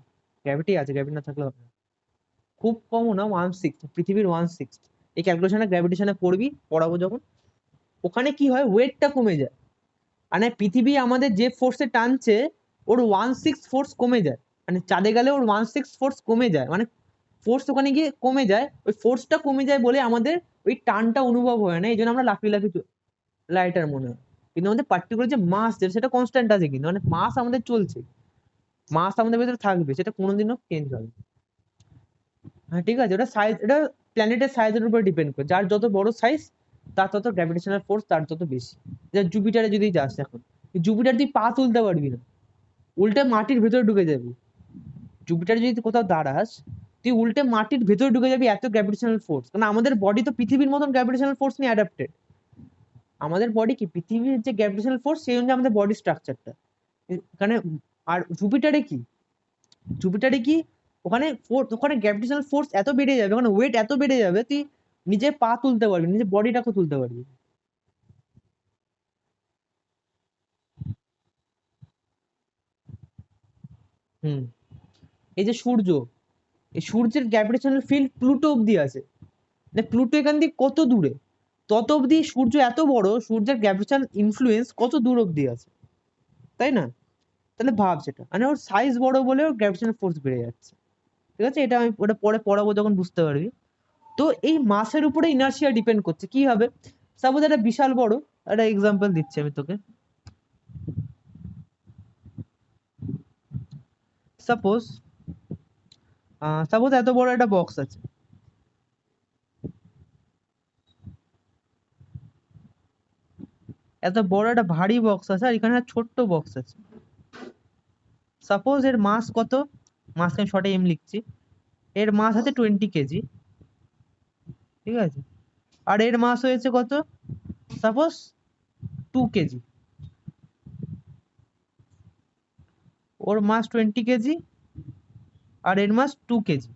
গ্র্যাভিটি আছে, গ্র্যাভিটি না থাকলে হবে না। খুব কমও না, 1/6, পৃথিবীর 1/6। এই ক্যালকুলেশনে গ্র্যাভিটেশনে পড়বি, পড়াবো যখন, ওখানে কি হয়, ওয়েটটা কমে যায়, মানে পৃথিবী আমাদের যে ফোর্সে টানছে, ওর 1/6 ফোর্স কমে যায়, মানে চাঁদে গেলে ওর 1/6 ফোর্স কমে যায়, মানে ফোর্স ওখানে গিয়ে কমে যায়, ওই ফোর্সটা কমে যায় বলে আমাদের ওই টানটা অনুভব হয় না, এই জন্য আমরা লাফিয়ে লাফিয়ে লাইটার মনে হয়। কিন্তু আমাদের পার্টিকুলার যে মাস সেটা কনস্ট্যান্ট আছে, কিন্তু মানে মাস আমাদের চলছে, মাস আমাদের ভেতরে থাকবে, সেটা কোনোদিনও চেঞ্জ হবে না। হ্যাঁ ঠিক আছে, ওটা সাইজ, এটা প্ল্যানেটের সাইজের উপর ডিপেন্ড করে, যার যত বড় সাইজ তার তত গ্র্যাভিটেশনাল ফোর্স তার তত বেশি। যে জুপিটারে যদি যাস এখন, জুপিটার তুই পা তুলতে পারবি না, উল্টে মাটির ভেতরে ঢুকে যাবি। জুপিটারে যদি তুই কোথাও দাঁড়াস, তুই উল্টে মাটির ভেতরে ঢুকে যাবি, এত গ্র্যাভিটেশনাল ফোর্স, কারণ আমাদের বডি তো পৃথিবীর মতন গ্র্যাভিটেশনাল ফোর্স নিয়ে অ্যাডাপ্টেড। আমাদের বডি কি পৃথিবীর যে গ্র্যাভিটেশনাল ফোর্স, সেই অনুযায়ী আমাদের বডি স্ট্রাকচারটা এখানে। আর জুপিটারে কি, জুপিটারে কি, ওখানে ওখানে গ্র্যাভিটেশনাল ফোর্স এত বেড়ে যাবে, ওখানে ওয়েট এত বেড়ে যাবে, তুই নিজে পা তুলতে পারবি, নিজে বডিটাকে তুলতে পারবি। হুম, এই যে সূর্য, এই সূর্যের গ্র্যাভিটেশনাল ফিল্ড প্লুটো অব্দি আছে, মানে প্লুটো এখান দিয়ে কত দূরে, তত অব্দি সূর্য এত বড়, সূর্যের গ্র্যাভিটেশনাল ইনফ্লুয়েন্স কত দূর অব্দি আছে, তাই না? তাহলে ভাব, সেটা মানে ওর সাইজ বড় বলে ওর গ্র্যাভিটেশনাল ফোর্স বেড়ে যাচ্ছে। ঠিক আছে, এটা আমি ওটা পরে পড়াবো যখন, বুঝতে পারবি। তো এই মাসের উপরে ইনার্সিয়া ডিপেন্ড করছে কি হবে, সাপোজ একটা বিশাল বড় একটা এক্সাম্পল দিচ্ছি আমি তোকে। সাপোজ, সাপোজ এত বড় একটা বক্স আছে, এত বড় একটা ভারী বক্স আছে, আর এখানে একটা ছোট্ট বক্স আছে। সাপোজ এর মাস কত, মাসকে আমি শর্টে এম লিখছি, এর মাস আছে 20 কেজি, ঠিক আছে? আর এর মাস হয়েছে কত, সাপোজ 2 কেজি, ওর মাস 20 কেজি আর এর মাস 2 কেজি।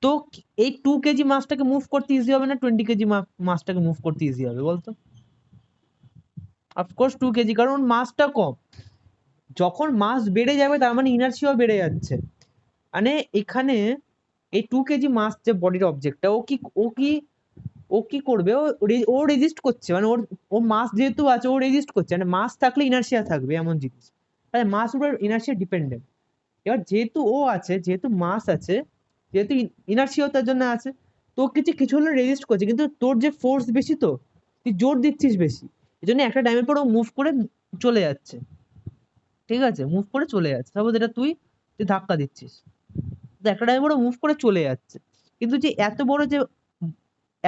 তো এই 2 কেজি মাসটাকে মুভ করতে ইজি হবে না 20 কেজি মাসটাকে মুভ করতে ইজি হবে বলতো? অফকোর্স 2 কেজি, কারণ মাসটা কম। যখন মাস বেড়ে যাবে তার মানে ইনার্সিয়াও বেড়ে যাচ্ছে, মানে এখানে এই 2 কেজি মাস যে বডির অবজেক্টটা, ও কি করবে, ও রেজিস্ট করছে, মানে ওর ও মাস যেহেতু আছে ও রেজিস্ট করছে, মানে মাস থাকলে ইনার্সিয়া থাকবে এমন জিনিস, তাহলে মাস উপর ইনার্সিয়া ডিপেন্ডেন্ট। এবার যেহেতু ও আছে, যেহেতু মাস আছে, যেহেতু ইনার্সিয়াও তার জন্য আছে, তো কিছু কিছু হলে রেজিস্ট করছে, কিন্তু তোর যে ফোর্স বেশি, তো তুই জোর দিচ্ছিস বেশি, এই জন্য একটা টাইমের পর ও মুভ করে চলে যাচ্ছে। ঠিক আছে, মুভ করে চলে যাচ্ছে, সাপোজ এটা তুই তুই ধাক্কা দিচ্ছিস, তো একটা টাইমের পর মুভ করে চলে যাচ্ছে। কিন্তু যে এত বড় যে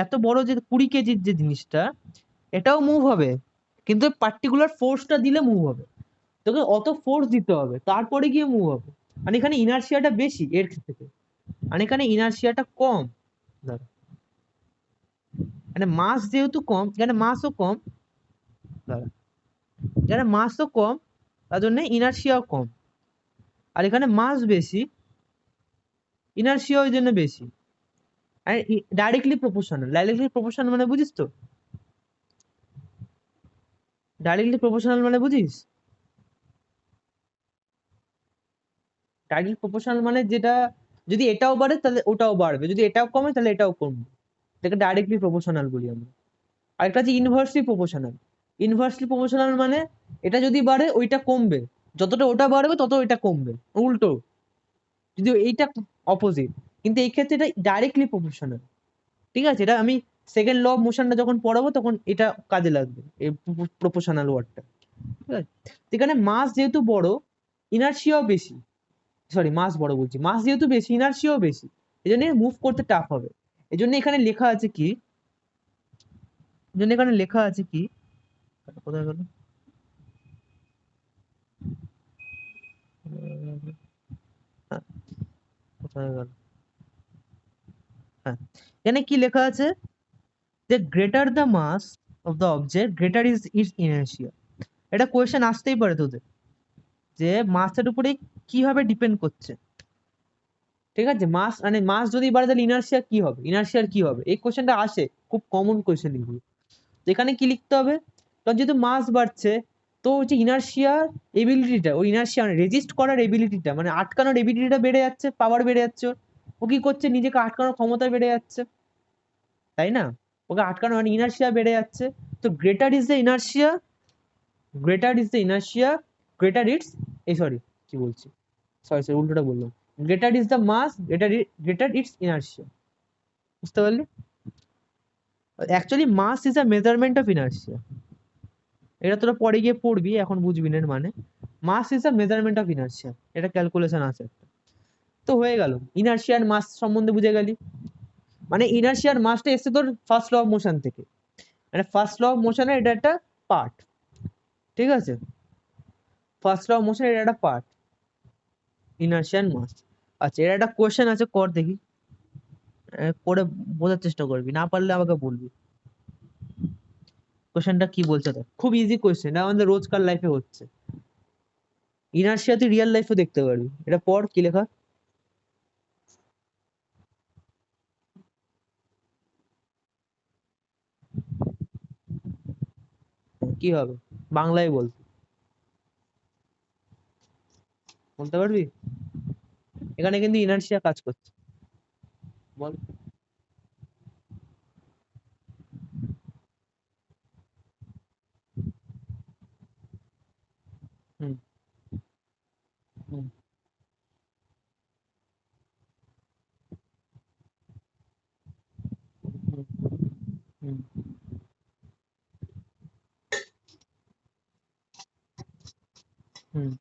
এত বড় যে 20 কেজির যে জিনিসটা, এটাও মুভ হবে, কিন্তু পার্টিকুলার ফোর্সটা দিলে মুভ হবে। তোকে অত ফোর্স দিতে হবে, তারপরে গিয়ে মুভ হবে। মানে এখানে ইনার্শিয়াটা বেশি এর থেকে, মানে এখানে ইনার্শিয়াটা কম। ধরো মানে মাস যেহেতু কম, এখানে মাসও কম, ধরো এখানে মাসও কম, তার জন্য ইনার্শিয়াও কম। আর এখানে মাস বেশি, ইনার্শিয়া ওই জন্য বেশি। আর ডাইরেক্টলি প্রপোর্শনাল মানে বুঝিস তো? ডাইরেক্টলি প্রপোর্শনাল মানে বুঝিস? ডাইরেক্টলি প্রপোর্শনাল মানে যেটা যদি এটাও বাড়ে তাহলে ওটাও বাড়বে, যদি এটাও কমে তাহলে এটাও কমবে, এটাকে ডাইরেক্টলি প্রপোর্শনাল বলি আমরা। আরেকটা আছে ইনভার্সলি প্রপোর্শনাল। ইনভার্সলি প্রপোর্শনাল মানে এটা যদি বাড়ে ওইটা কমবে, যতটা ওটা বাড়বে তত ওইটা কমবে, উল্টো যদি এইটা অপোজিট। কিন্তু এই ক্ষেত্রে এটা ডাইরেক্টলি প্রপোর্শনাল। ঠিক আছে, এটা আমি সেকেন্ড ল অফ মোশনটা যখন পড়াবো তখন এটা কাজে লাগবে, এই প্রপোর্শনাল ওয়ার্ডটা। ঠিক আছে, এখানে মাস যেহেতু বড়, ইনার্শিয়াও বেশি। সরি, মাস বড় বলছি, মাস যেহেতু বেশি ইনার্শিয়াও বেশি, এই জন্য মুভ করতে টাফ হবে। এই জন্য এখানে লেখা আছে কি, এই জন্য এখানে লেখা আছে কি, কোথায় গেল, হ্যাঁ, কোথায় গেল, হ্যাঁ, এখানে কি লেখা আছে যে greater the mass of the object greater is its inertia. এটা কোয়েশ্চেন আসতেই পারে তোদের, যে মাসের উপরে কিভাবে ডিপেন্ড করছে। ঠিক আছে, মাস মানে মাস যদি বাড়ে তাহলে ইনার্শিয়া কি হবে, ইনার্শিয়ার কি হবে, এই কোশ্চেনটা আসে, খুব কমন কোশ্চেন এগুলো। তো এখানে কি লিখতে হবে, কারণ যেহেতু মাস বাড়ছে, তো হচ্ছে ইনার্শিয়ার এবিলিটিটা, ওই ইনার্শিয়া মানে রেজিস্ট করার এবিলিটিটা, মানে আটকানোর এবিলিটিটা বেড়ে যাচ্ছে, পাওয়ার বেড়ে যাচ্ছে ওর। ও কি করছে, নিজেকে আটকানোর ক্ষমতা বেড়ে যাচ্ছে, তাই না? ওকে আটকানো মানে ইনার্শিয়া বেড়ে যাচ্ছে। তো greater is the inertia, greater is the inertia, greater its, এই সরি কি বলছি, সরি উল্টোটা বললাম, greater is the mass, greater its inertia. বুঝতে পারলি? Actually mass is a measurement of inertia, এটা তোরা পরে গিয়ে পড়বি, এখন বুঝবি না এর মানে। Mass is a measurement of inertia, এটা ক্যালকুলেশন আছে একটা। তো হয়ে গেল, ইনার্শিয়ার মাস সম্বন্ধে বুঝে গেলি। মানে ইনার্শিয়ার মাসটা এসছে তোর ফার্স্ট ল অফ মোশন থেকে, মানে ফার্স্ট ল অফ মোশনের এটা একটা পার্ট। ঠিক আছে, ফার্স্ট ল অফ মোশন এটা একটা পার্ট, ইনার্শিয়ার মাস। আচ্ছা, এর একটা কোয়েশ্চেন আছে, কর দেখি, করে বোঝার চেষ্টা করবি, না পারলে আমাকে বলবি। কোয়েশ্চেনটা কি বলছে, দেখ খুব ইজি কোয়েশ্চেন, এটা আমাদের রোজকার লাইফে হচ্ছে। ইনার্শিয়া তুই রিয়েল লাইফে দেখতে পারবি, এটা পড় কি লেখা। কি হবে, বাংলায় বলতে পারবি? এখানে কিন্তু ইনার্শিয়া কাজ করছে, বল। হুম, হুম, হুম, হুম, হুম,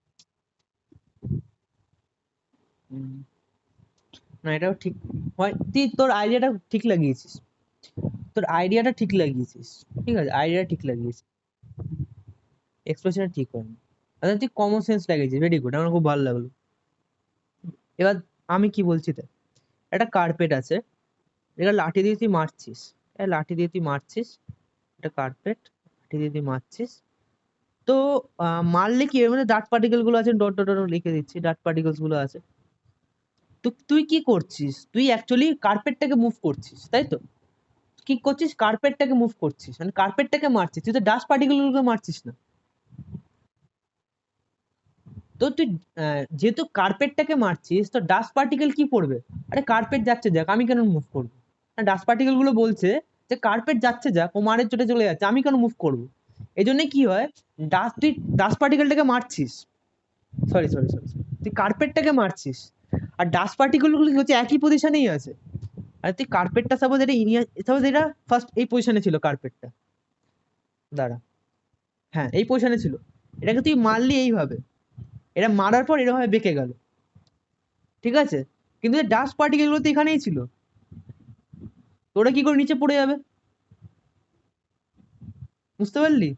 হুম। না, এটাও ঠিক হয়, তুই তোর আইডিয়াটা ঠিক লাগিয়েছিস, তোর আইডিয়াটা ঠিক লাগিয়েছিস, ঠিক আছে, আইডিয়াটা ঠিক লাগিয়েছিস, এক্সপ্রেশনটা ঠিক হয়নি। আচ্ছা, তুই কমন সেন্স লাগিয়েছিস, ভেরি গুড, আমার খুব ভালো লাগলো। এবার আমি কি বলছি দেখ, একটা কার্পেট আছে, এটা লাঠি দিয়ে তুই মারছিস, এটা লাঠি দিয়ে তুই মারছিস, এটা কার্পেট, লাঠি দিয়ে তুই মারছিস। তো মারলে কি এর মধ্যে ডার্ট পার্টিকেল গুলো আছে, ডট ডট ডট লিখে দিচ্ছি, ডার্ট পার্টিকেলস গুলো আছে। তো তুই কি করছিস, তুই অ্যাকচুয়ালি কার্পেটটাকে মুভ করছিস, তাই তো? কি করছিস, কার্পেটটাকে মুভ করছিস, মানে কার্পেটটাকে মারছিস, তুই তো ডাস্ট পার্টিকেল গুলোকে মারছিস না। তো তুই যেহেতু কার্পেটটাকে মারছিস, তো ডাস্ট পার্টিকেল কি করবে, আরে কার্পেট যাচ্ছে যাক, আমি কেন মুভ করবো? ডাস্ট পার্টিকেল গুলো বলছে যে কার্পেট যাচ্ছে যাক, ও মারের চোটে চলে যাচ্ছে, আমি কেন মুভ করবো? এই জন্য কি হয়, তুই ডাস্ট পার্টিকেলটাকে মারছিস, সরি সরি সরি, তুই কার্পেটটাকে মারছিস, আর ডাস্ট পার্টিকেল গুলো কি হচ্ছে, একই পজিশনেই আছে। আর তুই কার্পেটটা সাপোজ এটা সাপোজ এটা ফার্স্ট এই পজিশনে ছিল কার্পেটটা, দাঁড়া, হ্যাঁ এই পজিশনে ছিল, এটাকে তুই মারলি এইভাবে, এটা মারার পর এরকম ভাবে বেঁকে গেল, ঠিক আছে, কিন্তু ডাস্ট পার্টিকেল গুলো তো এখানেই ছিল। তো ওটা কি করে নিচে পড়ে যাবে? বুঝতে পারলি?